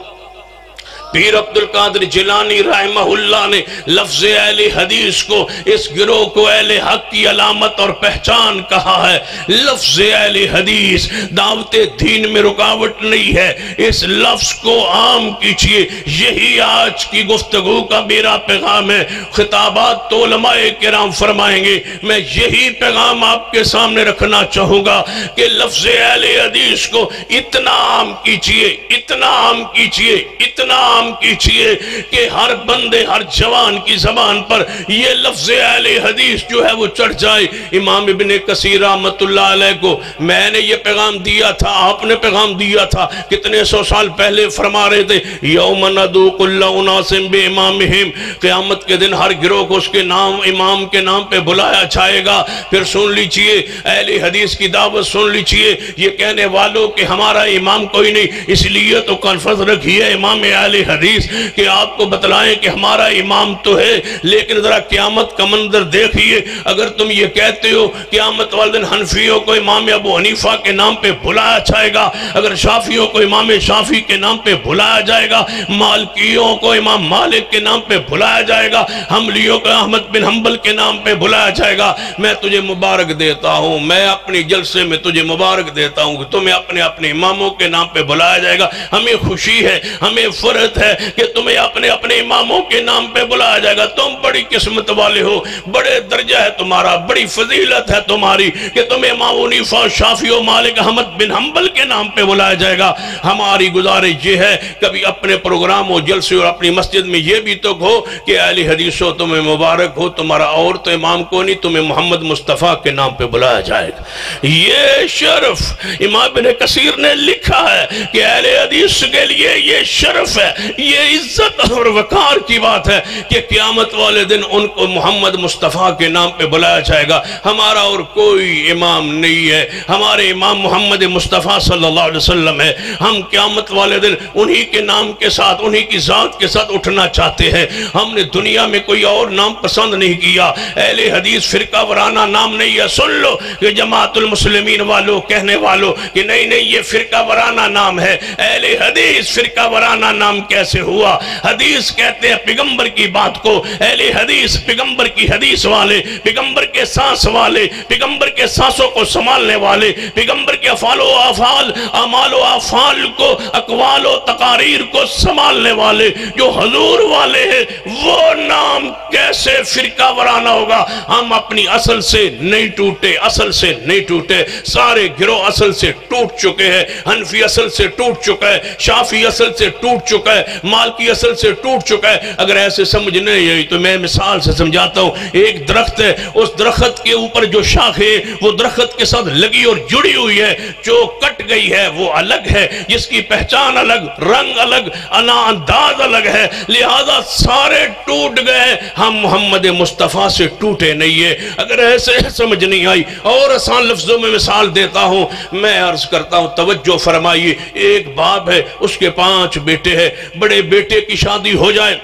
پیر عبدالقادر جیلانی رحمہ اللہ نے لفظ اہل حدیث کو، اس گروہ کو اہل حق کی علامت اور پہچان کہا ہے۔ لفظ اہل حدیث دعوت دین میں رکاوٹ نہیں ہے، اس لفظ کو عام کیجئے، یہی آج کی گفتگو کا میرا پیغام ہے۔ خطابات تو علماء کرام فرمائیں گے، میں یہی پیغام آپ کے سامنے رکھنا چاہوں گا کہ لفظ اہل حدیث کو اتنا عام کیجئے، اتنا عام کیجئے، اتنا عام کیجئے کہ ہر بندے، ہر جوان کی زبان پر یہ لفظ اہل حدیث جو ہے وہ چڑھ جائے۔ امام ابن کثیر رحمت اللہ علیہ کو میں نے یہ پیغام دیا تھا، آپ نے پیغام دیا تھا، کتنے 100 سال پہلے فرما رہے تھے، یوم ندعو کل اناس بامامہم، قیامت کے دن ہر گروہ کو اس کے نام، امام کے نام پہ بلایا جائے گا۔ پھر سن لیجئے، اہل حدیث کی دعوت سن لیجئے، یہ کہنے والوں کہ ہمارا امام کوئی نہیں، اس لیے تو کانفرنس رکھی ہے امام اہل حدیث کہ آپ کو بتلائیں کہ ہمارا امام تو ہے، لیکن ذرا قیامت کا منظر دیکھیے۔ اگر تم یہ کہتے ہو قیامت والے دن حنفیوں کو امام ابو حنیفہ کے نام پہ بلایا جائے گا، اگر شافیوں کو امام شافی کے نام پہ بلایا جائے گا، مالکیوں کو امام مالک کے نام پہ بلایا جائے گا، حنبلیوں کو احمد بن حنبل کے نام پہ بلایا جائے گا، میں تجھے مبارک دیتا ہوں، میں اپنی جلسے میں تجھے مبارک دیتا ہوں کہ تمہیں اپنے اپنے اماموں کے نام پہ بلایا جائے گا۔ ہمیں خوشی ہے، ہمیں فرحت ہے کہ تمہیں اپنے اپنے اماموں کے نام پہ بلایا جائے گا. تم بڑی قسمت والے ہو, بڑے درجہ ہے تمہارا, بڑی فضیلت ہے تمہاری کہ تمہیں امام حنیفہ, شافعی و مالک احمد بن حنبل کے نام پہ بلایا جائے گا. ہماری گزارش یہ ہے کبھی اپنے پروگرام و جلسے اور اپنی مسجد میں یہ بھی تو کہو کہ اہل حدیثوں تمہیں مبارک ہو, تمہارا اور تو امام کو نہیں, تمہیں محمد مصطفیٰ کے نام پہ بلایا جائے گا. یہ شرف امام ابن کثیر نے لکھا ہے کہ اہل حدیث کے لیے یہ شرف ہے, یہ عزت اور وقار کی بات ہے کہ قیامت والے دن ان کو محمد مصطفیٰ کے نام پہ بلایا جائے گا. ہمارا اور کوئی امام نہیں ہے, ہمارے امام محمد مصطفیٰ صلی اللہ علیہ وسلم ہے. ہم قیامت والے دن انہی کے نام کے ساتھ, انہی کی ذات کے ساتھ اٹھنا چاہتے ہیں. ہم نے دنیا میں کوئی اور نام پسند نہیں کیا. اہل حدیث فرقہ وارانہ نام نہیں ہے. سن لو کہ جماعت المسلمین والوں کہنے والوں کہ نہیں نہیں یہ فرقہ وارانہ نام ہے. اہل حدیث فرقہ وارانہ نام کیسے ہوا؟ حدیث کہتے ہیں پیغمبر کی بات کو. اہل حدیث پیغمبر کی حدیث والے, پیغمبر کے سانس والے, پیغمبر کے سانسوں کو سنبھالنے والے, پیغمبر کے افعال و افعال, اعمال و افعال کو, اقوال و تقاریر کو سنبھالنے والے جو حضور والے ہیں, وہ نام کیسے فرقہ وارانہ ہوگا؟ ہم اپنی اصل سے نہیں ٹوٹے, اصل سے نہیں ٹوٹے. سارے گروہ اصل سے ٹوٹ چکے ہیں. حنفی اصل سے ٹوٹ چکا ہے, شافعی اصل سے ٹوٹ چکا ہے, مالکی اصل سے ٹوٹ چکا ہے. اگر ایسے سمجھ نہیں آئی تو میں مثال سے سمجھاتا ہوں. ایک درخت ہے, اس درخت کے اوپر جو شاخ ہے وہ درخت کے ساتھ لگی اور جڑی ہوئی ہے. جو کٹ گئی ہے وہ الگ ہے, جس کی پہچان الگ, رنگ الگ, انداز الگ ہے. لہذا سارے ٹوٹ گئے, ہم محمد مصطفیٰ سے ٹوٹے نہیں ہے. اگر ایسے سمجھ نہیں آئی اور آسان لفظوں میں مثال دیتا ہوں, میں عرض کرتا ہوں توجہ فرمائیے. ایک باپ ہے, اس کے 5 بیٹے ہیں. بڑے بیٹے کی شادی ہو جائے,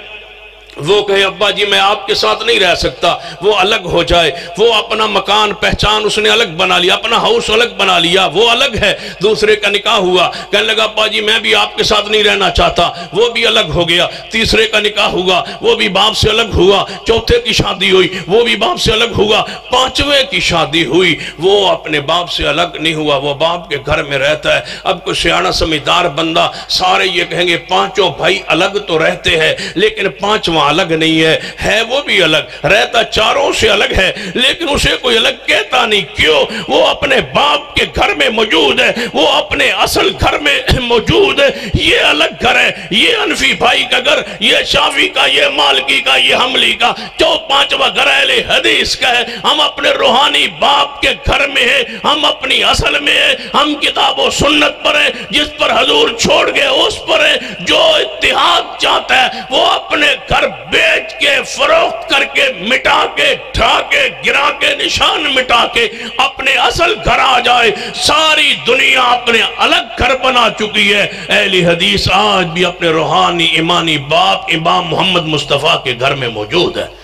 وہ کہے ابا جی میں آپ کے ساتھ نہیں رہ سکتا, وہ الگ ہو جائے. وہ اپنا مکان پہچان اس نے الگ بنا لیا, اپنا ہاؤس الگ بنا لیا, وہ الگ ہے. دوسرے کا نکاح ہوا, کہنے لگا ابا جی میں بھی آپ کے ساتھ نہیں رہنا چاہتا, وہ بھی الگ ہو گیا. تیسرے کا نکاح ہوا, وہ بھی باپ سے الگ ہوا. چوتھے کی شادی ہوئی, وہ بھی باپ سے الگ ہوا. 5ویں کی شادی ہوئی, وہ اپنے باپ سے الگ نہیں ہوا, وہ باپ کے گھر میں رہتا ہے. اب کوئی سیاڑا سمجھدار بندہ, سارے یہ کہیں گے 5 بھائی الگ تو رہتے ہیں لیکن 5واں الگ نہیں ہے وہ بھی الگ رہتا, 4 سے الگ ہے لیکن اسے کوئی الگ کہتا نہیں. کیوں؟ وہ اپنے باپ کے گھر میں موجود ہے, وہ اپنے اصل گھر میں موجود ہے. یہ الگ گھر ہے, یہ حنفی بھائی کا گھر, یہ شافعی کا, یہ مالکی کا, یہ حنبلی کا. 5واں گھر اہل حدیث کا ہے. ہم اپنے روحانی باپ کے گھر میں ہیں, ہم اپنی اصل میں ہیں, ہم کتاب و سنت پر ہیں, جس پر حضور چھوڑ گئے اس پر ہیں. جو اتحاد چاہتا ہے وہ اپنے گھر بیچ کے, فروخت کر کے, مٹا کے, ڈھا کے, گرا کے, نشان مٹا کے اپنے اصل گھر آ جائے. ساری دنیا اپنے الگ گھر بنا چکی ہے. اہل حدیث آج بھی اپنے روحانی ایمانی باپ امام محمد مصطفیٰ کے گھر میں موجود ہے.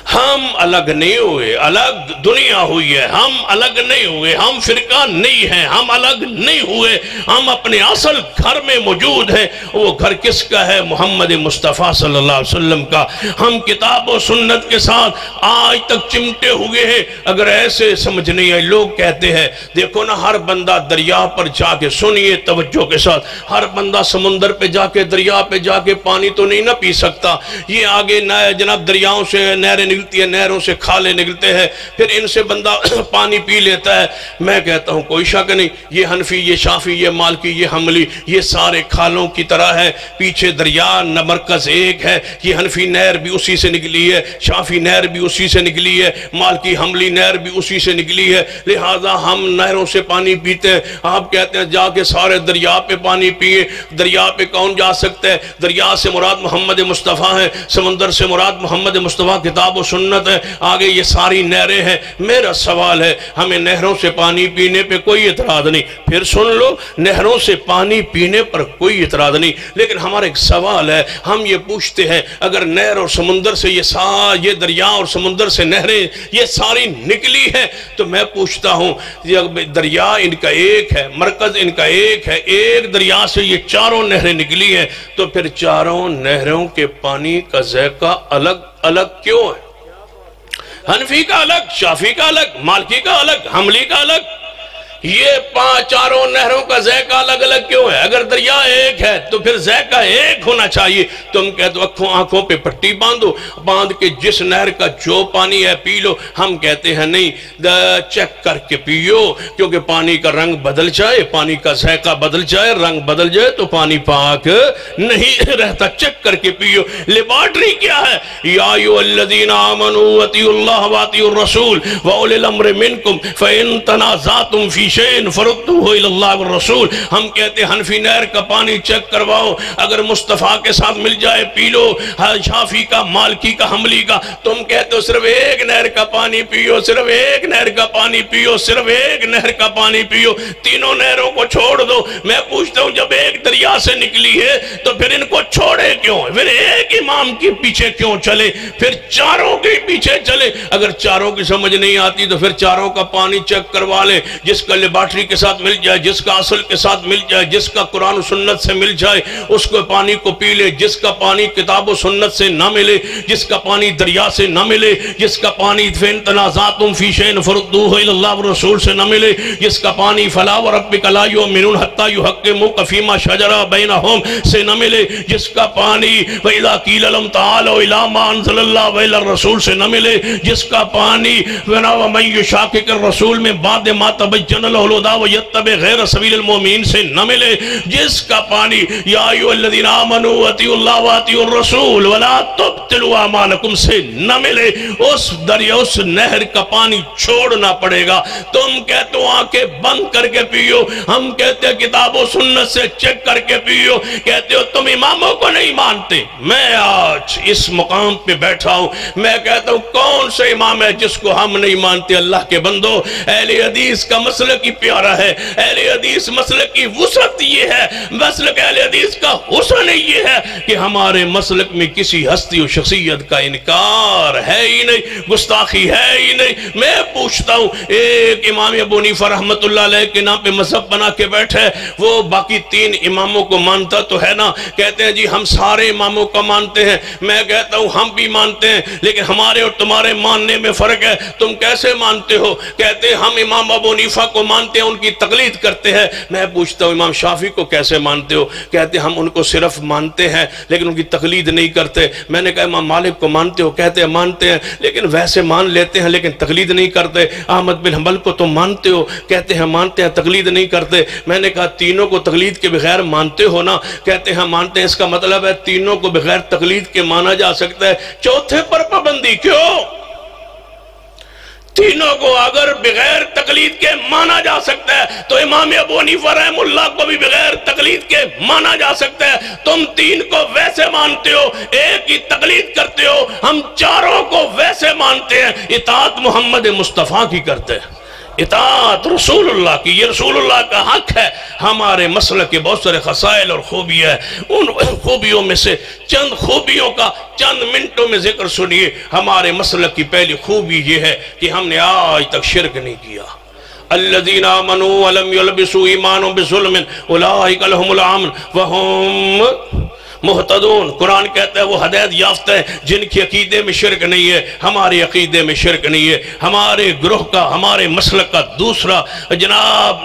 ہم الگ نہیں ہوئے, الگ دنیا ہوئی ہے. ہم الگ نہیں ہوئے, ہم فرقہ نہیں ہیں, ہم الگ نہیں ہوئے, ہم اپنے اصل گھر میں موجود ہیں. وہ گھر کس کا ہے؟ محمد مصطفیٰ صلی اللہ علیہ وسلم کا. ہم کتاب و سنت کے ساتھ آج تک چمٹے ہوئے ہیں. اگر ایسے سمجھ نہیں آئے, لوگ کہتے ہیں دیکھو نا ہر بندہ دریا پر جا کے, سنیے توجہ کے ساتھ, ہر بندہ سمندر پہ جا کے, دریا پہ جا کے پانی تو نہیں نہ پی سکتا. یہ آگے جناب دریاؤں سے نہریں نکلتی ہیں, نہروں سے کھالے نکلتے ہیں, پھر ان سے بندہ پانی پی لیتا ہے. میں کہتا ہوں کوئی شک نہیں, یہ حنفی, یہ شافعی, یہ مالکی, یہ حنبلی, یہ سارے کھالوں کی طرح ہے. پیچھے دریا نہ مرکز ایک ہے. یہ حنفی نہر بھی اسی سے نکلی ہے, شافعی نہر بھی اسی سے نکلی ہے, مالکی حنبلی نہر بھی اسی سے نکلی ہے. لہذا ہم نہروں سے پانی پیتے ہیں. آپ کہتے ہیں جا کے سارے دریا پہ پانی پیے. دریا پہ کون جا سکتا ہے؟ دریا سے مراد محمد مصطفیٰ ہے, سمندر سے مراد محمد مصطفیٰ کتاب و سنت ہے, آگے یہ ساری نہریں ہیں. میرا سوال ہے, ہمیں نہروں سے پانی پینے پہ کوئی اعتراض نہیں. پھر سن لو, نہروں سے پانی پینے پر کوئی اعتراض نہیں, لیکن ہمارا ایک سوال ہے. ہم یہ پوچھتے ہیں اگر نہر اور سمندر سے یہ دریا اور سمندر سے نہریں یہ ساری نکلی ہے, تو میں پوچھتا ہوں دریا ان کا ایک ہے, مرکز ان کا ایک ہے, ایک دریا سے یہ 4 نہریں نکلی ہیں, تو پھر 4 نہروں کے پانی کا ذائقہ الگ الگ کیوں ہے؟ حنفی کا الگ, شافعی کا الگ, مالکی کا الگ, حنبلی کا الگ. یہ چاروں نہروں کا ذائقہ الگ الگ کیوں ہے؟ اگر دریا ایک ہے تو پھر ذائقہ ایک ہونا چاہیے۔ تم کہتے ہو آنکھوں پہ پٹی باندھو، باندھ کے جس نہر کا جو پانی ہے پی لو۔ ہم کہتے ہیں نہیں، چیک کر کے پیو، کیونکہ پانی کا رنگ بدل جائے، پانی کا ذائقہ بدل جائے، رنگ بدل جائے تو پانی پاک نہیں رہتا۔ چیک کر کے پیو۔ لیبارٹری کیا ہے؟ یا ایھا الذین آمنوا اطیعوا اللہ واطیعوا الرسول واولی الامر منکم فإن تنازعتم فی شیء فردوہ الی اللہ والرسول۔ ہم کہتے ہیں حنفی نہر کا پانی چیک کرواؤ، اگر مصطفیٰ کے ساتھ مل جائے پی لو، شافی کا، مالکی کا، حنبلی کا۔ تم کہتے ہو صرف ایک نہر کا پانی پیو، صرف ایک نہر کا پانی پیو، صرف ایک نہر کا پانی پیو، تینوں نہروں کو چھوڑ دو۔ میں پوچھتا ہوں جب ایک دریا سے نکلی ہے تو پھر ان کو چھوڑے کیوں؟ پھر ایک امام کے پیچھے کیوں چلے؟ پھر چاروں کے پیچھے چلے۔ اگر چاروں کی سمجھ نہیں آتی تو پھر چاروں کا پانی چیک کروا لے، جس کا لیبارٹری کے ساتھ مل جائے، جس کا اصل کے ساتھ مل جائے، جس کا قرآن و سنت سے مل جائے اس کو پانی کو پی لے، جس کا پانی کتاب و سنت سے نہ ملے، جس کا پانی دریا سے نہ ملے، جس کا پانی فَإِن تَنَازَعْتُمْ فِي شَيْءٍ فَرُدُّوهُ إِلَى اللَّهِ وَالرَّسُولِ سے نہ ملے، جس کا پانی فَلَا وَرَبِّكَ لَا يُؤْمِنُونَ حَتَّى يُحَكِّمُوكَ فِيمَا شَجَرَ بَيْنَهُمْ سے نہ ملے، جس کا پانی وَإِذَا قِيلَ لَهُمْ تَعَالَوْا إِلَىٰ مَا أَنزَلَ اللَّهُ وَإِلَى الرَّسُولِ سے نہ ملے، جس کا پانی وَمَن يُشَاقِقِ الرَّسُولَ مِن بَعْدِ مَا تَبَيَّنَ لَهُ الْهُدَىٰ وَيَتَّبِعْ غَيْرَ سَبِيلِ الْمُؤْمِنِينَ سے نہ ملے، جس کا پانی یا ایھا الذین آمنوا اطیعوا اللہ واطیعوا الرسول ولا تبطلوا اعمالکم سے نہ ملے، اس دریا، اس نہر کا پانی چھوڑنا پڑے گا۔ تم کہتے ہو آنکھیں بند کر کے پیو، ہم کہتے ہیں کتاب و سنت سے چیک کر کے پیو۔ کہتے ہو تم اماموں کو نہیں مانتے۔ میں آج اس مقام پہ بیٹھا ہوں، میں کہتا ہوں کون سے امام ہے جس کو ہم نہیں مانتے؟ اللہ کے بندو، اہل حدیث کا مسلک ہی پیارا ہے، اہل حدیث مسلک کی وسعت یہ ہے، مسلک اہل حدیث کا حسن یہ ہے کہ ہمارے مسلک میں کسی ہستی و شخصیت کا انکار ہے ہی نہیں، گستاخی ہے ہی نہیں۔ میں پوچھتا ہوں، ایک امام ابو حنیفہ رحمت اللہ علیہ کے نام پہ مذہب بنا کے بیٹھے، وہ باقی تین اماموں کو مانتا تو ہے نا؟ کہتے ہیں جی ہم سارے اماموں کو مانتے ہیں۔ میں کہتا ہوں ہم بھی مانتے ہیں، لیکن ہمارے اور تمہارے ماننے میں فرق ہے۔ تم کیسے مانتے ہو؟ کہتے ہیں ہم امام ابو حنیفہ کو مانتے ہیں، ان کی تقلید کرتے ہیں۔ میں پوچھتا ہوں امام شافعی کو کیسے مانتے ہو؟ کہتے ہیں ہم ان کو صرف مانتے ہیں لیکن ان کی تقلید نہیں کرتے۔ میں نے کہا امام مالک کو مانتے ہو؟ کہتے ہیں مانتے ہیں لیکن ویسے مان لیتے ہیں لیکن تقلید نہیں کرتے۔ احمد بن حنبل کو تم مانتے ہو؟ کہتے ہیں مانتے ہیں، تقلید نہیں کرتے۔ میں نے کہا تینوں کو تقلید کے بغیر مانتے ہو نا؟ کہتے ہیں مانتے ہیں۔ اس کا مطلب ہے تینوں کو بغیر تقلید کے مانا جا سکتا ہے، چوتھے پر پابندی کیوں؟ تینوں کو اگر بغیر تقلید کے مانا جا سکتا ہے تو امام ابو حنیفہ رحمہ اللہ کو بھی بغیر تقلید کے مانا جا سکتا ہے۔ تم تین کو ویسے مانتے ہو، ایک ہی تقلید کرتے ہو، ہم چاروں کو ویسے مانتے ہیں، اطاعت محمد مصطفیٰ کی کرتے ہیں، اطاعت رسول اللہ کی، یہ رسول اللہ کا حق ہے۔ ہمارے مسلک کے بہت سارے خصائل اور خوبیاں ہیں، ان خوبیوں میں سے چند خوبیوں کا چند منٹوں میں ذکر سنیے۔ ہمارے مسلک کی پہلی خوبی یہ ہے کہ ہم نے آج تک شرک نہیں کیا۔ الذین آمنوا ولم یلبسوا ایمانهم بظلم اولئک لهم الامن وهم محتدون۔ قرآن کہتا ہے وہ ہدایت یافتہ ہے جن کی عقیدے میں شرک نہیں ہے۔ ہمارے عقیدے میں شرک نہیں ہے۔ ہمارے گروہ کا، ہمارے مسلک کا دوسرا جناب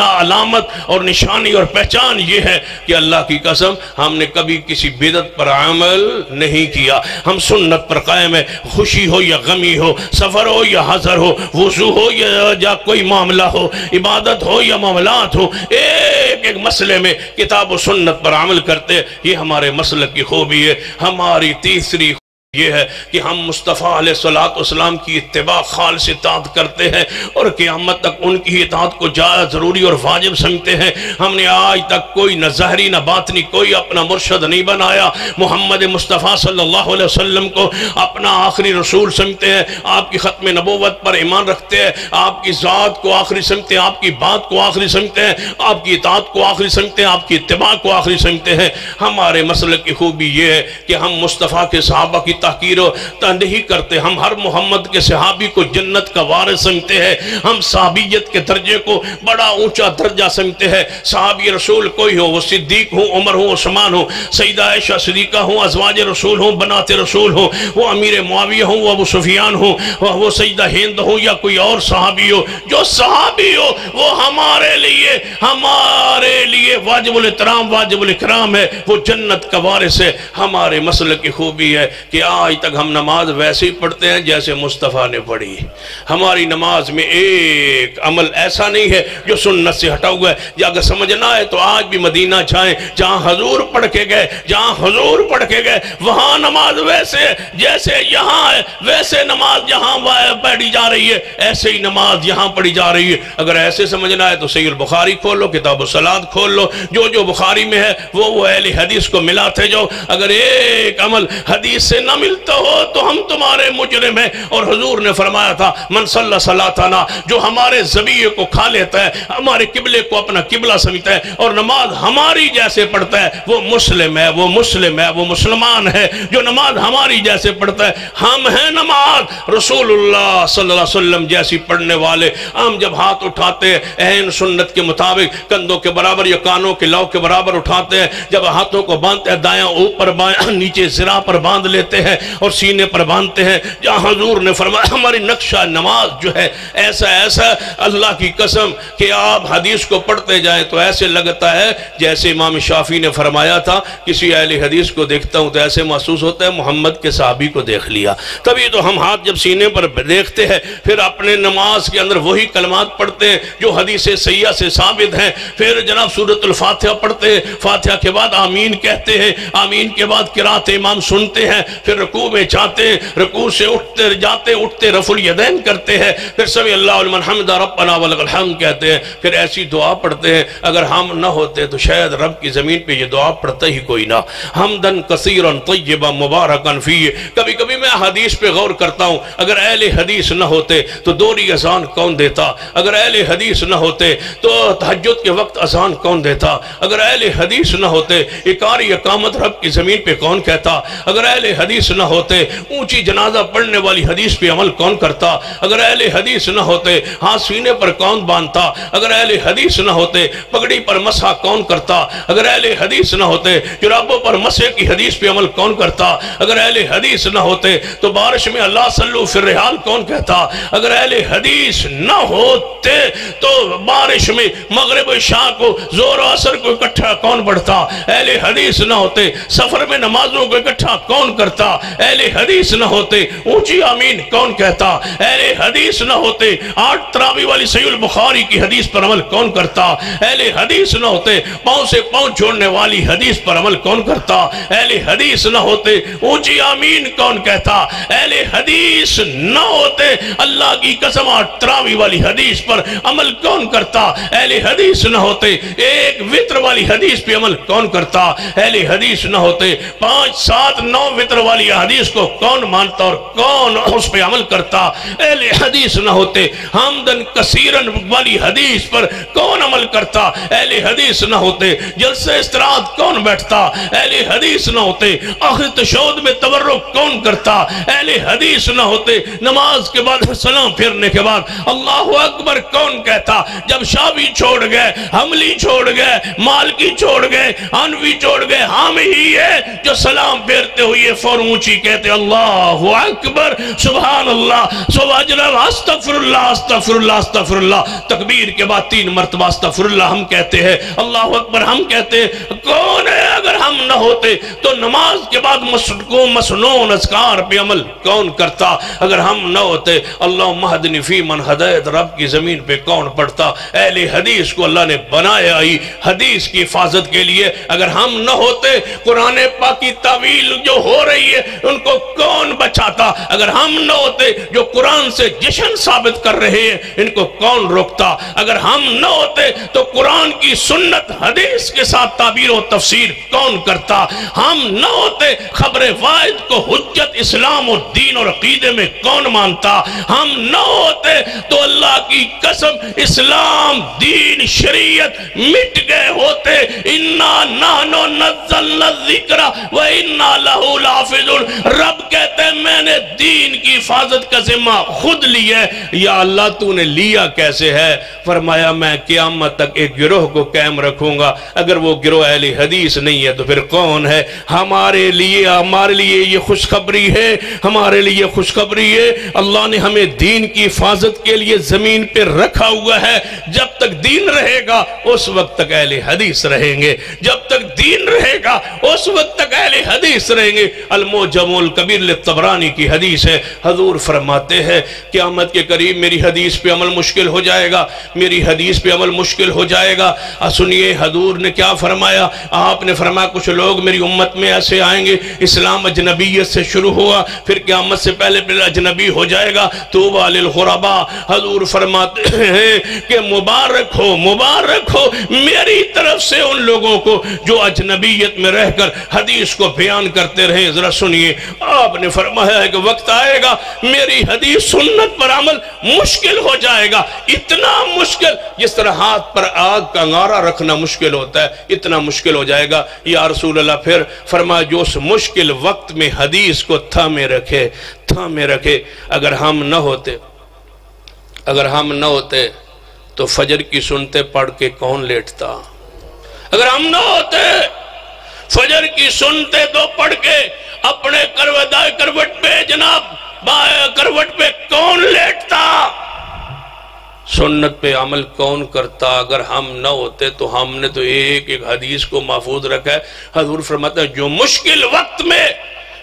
علامت اور نشانی اور پہچان یہ ہے کہ اللہ کی قسم ہم نے کبھی کسی بدعت پر عمل نہیں کیا۔ ہم سنت پر قائم ہے، خوشی ہو یا غمی ہو، سفر ہو یا حضر ہو، وضو ہو یا کوئی معاملہ ہو، عبادت ہو یا معاملات ہو، ایک مسئلے میں کتاب و سنت پر عمل کرتے۔ یہ ہمارے مسلک کی خوبی ہے۔ ہماری تیسری یہ ہے کہ ہم مصطفیٰ علیہ السلام کی اتباع خالص اطاعت کرتے ہیں اور قیامت تک ان کی اطاعت کو جائز، ضروری اور واجب سمجھتے ہیں۔ ہم نے آج تک کوئی نہ ظاہری نہ باطنی کوئی اپنا مرشد نہیں بنایا۔ محمد مصطفیٰ صلی اللہ علیہ وسلم کو اپنا آخری رسول سمجھتے ہیں، آپ کی ختم نبوت پر ایمان رکھتے ہیں، آپ کی ذات کو آخری سمجھتے ہیں، آپ کی بات کو آخری سمجھتے ہیں، آپ کی اطاعت کو آخری سمجھتے ہیں، آپ کی اتباع کو آخری سمجھتے ہیں۔ ہمارے مسلک کی خوبی یہ ہے کہ ہم مصطفیٰ کے صحابہ کی تحقیر نہیں کرتے. ہم ہر محمد کے صحابی کو جنت کا وارث سمجھتے ہیں. ہم صحابیت کے درجے کو بڑا اونچا درجہ سمجھتے ہیں. صحابی رسول کوئی ہو، وہ صدیق ہوں، عمر ہوں، عثمان ہوں، سیدہ عائشہ صدیقہ ہوں، ازواج رسول ہوں، بنات رسول ہوں، وہ امیر معاویہ ہوں، وہ ابو سفیان ہوں، وہ سیدہ ہند ہوں، یا کوئی اور صحابی ہو. جو صحابی ہو وہ ہمارے لیے واجب الاحترام واجب الاکرام ہے. وہ جنت کا وارث ہے. ہمارے مسلک کی خوبی ہے کہ آج تک ہم نماز ویسے ہی پڑھتے ہیں جیسے مصطفیٰ نے پڑھی. ہماری نماز میں ایک عمل ایسا نہیں ہے جو سنت سے ہٹا ہوا ہے. یا اگر سمجھنا ہے تو آج بھی مدینہ جائیں جہاں حضور پڑھ کے گئے وہاں نماز ویسے جیسے یہاں ہے، ویسے نماز یہاں پڑھی جا رہی ہے، ایسے ہی نماز یہاں پڑھی جا رہی ہے. اگر ایسے سمجھنا ہے تو صحیح البخاری کھول لو، کتاب الصلاۃ کھول لو، جو بخاری میں ہے وہ اہل حدیث کو ملاتے جاؤ. اگر ایک عمل حدیث سے نہ ملتا ہو تو ہم تمہارے مجرم ہیں. اور حضور نے فرمایا تھا من صلی صلاتنا، جو ہمارے ذبیحے کو کھا لیتا ہے، ہمارے قبلے کو اپنا قبلہ سمجھتا ہے اور نماز ہماری جیسے پڑھتا ہے، وہ مسلم ہے، وہ مسلمان ہے. جو نماز ہماری جیسے پڑھتا ہے، ہم ہیں نماز رسول اللہ صلی اللہ علیہ وسلم جیسی پڑھنے والے. ہم جب ہاتھ اٹھاتے ہیں اہم سنت کے مطابق کندھوں کے برابر یا کانوں کے لو کے برابر اٹھاتے ہیں. جب ہاتھوں کو باندھتے ہیں دایاں اوپر بایاں نیچے ذرا پر باندھ لیتے ہیں اور سینے پر باندھتے ہیں. جہاں حضور نے فرمایا ہماری نقشہ نماز جو ہے ایسا اللہ کی قسم کہ آپ حدیث کو پڑھتے جائیں تو ایسے لگتا ہے جیسے امام شافعی نے فرمایا تھا کسی اہل حدیث کو دیکھتا ہوں تو ایسے محسوس ہوتا ہے محمد کے صحابی کو دیکھ لیا. تبھی تو ہم ہاتھ جب سینے پر دیکھتے ہیں پھر اپنے نماز کے اندر وہی کلمات پڑھتے ہیں جو حدیث صحیحہ سے ثابت ہیں. پھر جناب سورۃ الفاتحہ پڑھتے ہیں، فاتحہ کے بعد آمین کہتے ہیں، آمین کے بعد قرات امام سنتے ہیں، پھر رکوع میں جاتے ہیں، رکوع سے اٹھتے رفع الیدین کرتے ہیں، پھر سمی اللہ لمن حمدہ ربنا ولک الحمد کہتے ہیں، پھر ایسی دعا پڑھتے ہیں. اگر ہم نہ ہوتے تو شاید رب کی زمین پہ یہ دعا پڑھتا ہی کوئی نہ. حمدن کثیرا طیبا مبارکا فیہ. کبھی کبھی میں حدیث پہ غور کرتا ہوں اگر اہل حدیث نہ ہوتے تو دوہری اذان کون دیتا؟ اگر اہل حدیث نہ ہوتے تو تہجد کے وقت اذان کون دیتا؟ اگر اہل حدیث نہ ہوتے اقاری اقامت رب کی زمین پہ کون کہتا؟ اگر اہل حدیث نہ ہوتے اونچی جنازہ پڑھنے والی حدیث پہ عمل کون کرتا؟ اگر اہل حدیث نہ ہوتے ہاتھ سینے پر کون باندھتا؟ اگر اہل حدیث نہ ہوتے پگڑی پر مسح کون کرتا؟ اگر اہل حدیث نہ ہوتے جرابوں پر مسح کی حدیث پہ عمل کون کرتا؟ اگر اہل حدیث نہ ہوتے تو بارش میں اللہ صلو فی الرحال کون کہتا؟ اگر اہل حدیث نہ ہوتے تو بارش میں مغرب و عشاء کو زور و عصر کو اکٹھا کون پڑھتا؟ اہل حدیث نہ ہوتے سفر میں نمازوں کو اکٹھا کون کرتا؟ اہل حدیث نہ ہوتے اونچی آمین کون کہتا؟ اہل حدیث نہ ہوتے 8 تراویح والی صحیح البخاری کی حدیث پر عمل کون کرتا؟ اہل حدیث نہ ہوتے پاؤں سے پاؤں چھوڑنے والی حدیث پر عمل کون کرتا؟ اہل حدیث نہ ہوتے اونچی آمین کون کہتا؟ اہل حدیث نہ ہوتے اللہ کی قسم 8 تراویح والی حدیث پر عمل کون کرتا؟ اہل حدیث نہ ہوتے ایک وطر والی حدیث پہ عمل کون کرتا؟ اہل حدیث نہ ہوتے 5 7 9 وطر والی حدیث کو کون مانتا اور کون اس پہ عمل کرتا؟ اہل حدیث نہ ہوتے حمدن کثیرن والی حدیث پر کون عمل کرتا؟ اہل حدیث نہ ہوتے جلسہ استراحت کون بیٹھتا؟ اہل حدیث نہ ہوتے آخر تشہد میں تورک کون کرتا؟ اہل حدیث نہ ہوتے نماز کے بعد سلام پھرنے کے بعد اللہ اکبر کون کہتا؟ جب شافعی چھوڑ گئے، حنبلی چھوڑ گئے، مالکی چھوڑ گئے، حنفی چھوڑ گئے، ہم ہی ہے جو سلام پھیرتے ہوئے فوراً اونچی کہتے اللہ اکبر سبحان اللہ سبحان استغفر اللہ استغفر اللہ استغفر اللہ. تکبیر کے بعد 3 مرتبہ استغفر اللہ ہم کہتے ہیں، اللہ اکبر ہم کہتے ہیں. کون ہے اگر ہم نہ ہوتے تو نماز کے بعد مسنون اذکار پہ عمل کون کرتا؟ اگر ہم نہ ہوتے اللہم اہدنی فی من ہدیت رب کی زمین پہ کون پڑھتا؟ اہل حدیث کو اللہ نے بنایا ہی حدیث کی حفاظت کے لیے. اگر ہم نہ ہوتے قرآن پاک کی تعویل جو ہو رہی ہے ان کو کون بچاتا؟ اگر ہم نہ ہوتے جو قرآن سے جشن ثابت کر رہے ہیں ان کو کون روکتا؟ اگر ہم نہ ہوتے تو قرآن کی سنت حدیث کے ساتھ تعبیر و تفسیر کون کرتا؟ ہم نہ ہوتے خبر واحد کو حجت اسلام اور دین اور عقیدے میں کون مانتا؟ ہم نہ ہوتے تو اللہ کی قسم اسلام دین شریعت مٹ گئے ہوتے. اِنَّا نَحْنُ نَزَّلْنَا الذِّكْرَ وَإِنَّا لَهُ لَحَافِظُونَ. رب کہتے ہیں میں نے دین کی حفاظت کا ذمہ خود لیا ہے۔ یا اللہ تو نے لیا کیسے ہے؟ فرمایا میں قیامت تک ایک گروہ کو قائم رکھوں گا، اگر وہ گروہ اہل حدیث نہیں ہے تو پھر کون ہے؟ ہمارے لیے یہ خوشخبری ہے، ہمارے لیے خوشخبری ہے۔ اللہ نے ہمیں دین کی حفاظت کے لیے زمین پہ رکھا ہوا ہے۔ جب تک دین رہے گا اس وقت تک اہل حدیث رہیں گے، جب تک دین رہے گا اس وقت تک اہل حدیث رہیں گے۔ المعجم الکبیر للطبرانی کی حدیث ہے، حضور فرماتے ہیں قیامت کے قریب میری حدیث پہ عمل مشکل ہو جائے گا، میری حدیث پہ عمل مشکل ہو جائے گا۔ سنیے حضور نے کیا فرمایا؟ آپ نے فرمایا کچھ لوگ میری امت میں ایسے آئیں گے، اسلام اجنبیت سے شروع ہوا، پھر قیامت سے پہلے اجنبی ہو جائے گا۔ طوبی للغرباء، حضور فرماتے ہیں کہ مبارک ہو میری طرف سے ان لوگوں کو جو اجنبیت میں رہ کر حدیث کو بیان کرتے رہے۔ ذرا سنیے، آپ نے فرمایا ہے کہ وقت آئے گا میری حدیث سنت پر عمل مشکل ہو جائے گا، اتنا مشکل جس طرح ہاتھ پر آگ کا انگارہ رکھنا مشکل ہوتا ہے، اتنا مشکل ہو جائے گا۔ یا رسول اللہ، پھر فرمایا جو اس مشکل وقت میں حدیث کو تھامے رکھے۔ اگر ہم نہ ہوتے تو فجر کی سنتے پڑھ کے کون لیٹتا؟ اگر ہم نہ ہوتے فجر کی سنتے تو پڑھ کے اپنے کروٹ پہ جناب کروٹ پہ کون لیٹتا؟ سنت پہ عمل کون کرتا؟ اگر ہم نہ ہوتے تو ہم نے تو ایک ایک حدیث کو محفوظ رکھا ہے۔ حضور فرماتا ہے جو مشکل وقت میں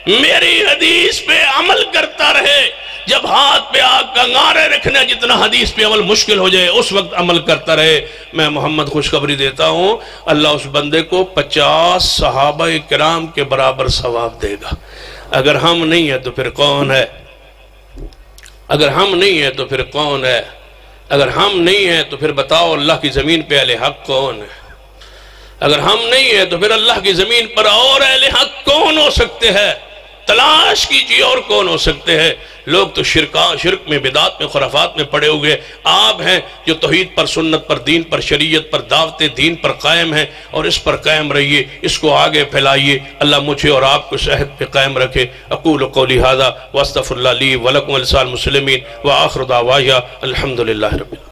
میری حدیث پہ عمل کرتا رہے، جب ہاتھ پہ آگ کا انگارے رکھنا جتنا حدیث پہ عمل مشکل ہو جائے اس وقت عمل کرتا رہے، میں محمد خوشخبری دیتا ہوں اللہ اس بندے کو 50 صحابہ کرام کے برابر ثواب دے گا۔ اگر ہم نہیں ہیں تو پھر کون ہے؟ اگر ہم نہیں ہیں تو پھر کون ہے؟ اگر ہم نہیں ہیں تو پھر بتاؤ اللہ کی زمین پہ اہل حق کون ہے؟ اگر ہم نہیں ہیں تو پھر اللہ کی زمین پر اور اہل حق کون ہو سکتے ہیں؟ تلاش کیجیے اور کون ہو سکتے ہیں۔ لوگ تو شرک میں، بدعات میں، خرافات میں پڑے ہوئے، آپ ہیں جو توحید پر، سنت پر، دین پر، شریعت پر، دعوت دین پر قائم ہیں، اور اس پر قائم رہیے، اس کو آگے پھیلائیے۔ اللہ مجھے اور آپ کو صحت پہ قائم رکھے۔ اقول قولی ھذا واستغفر اللہ لی ولکم ولسائر المسلمین وآخر دعوایا الحمدللہ رب العالمین۔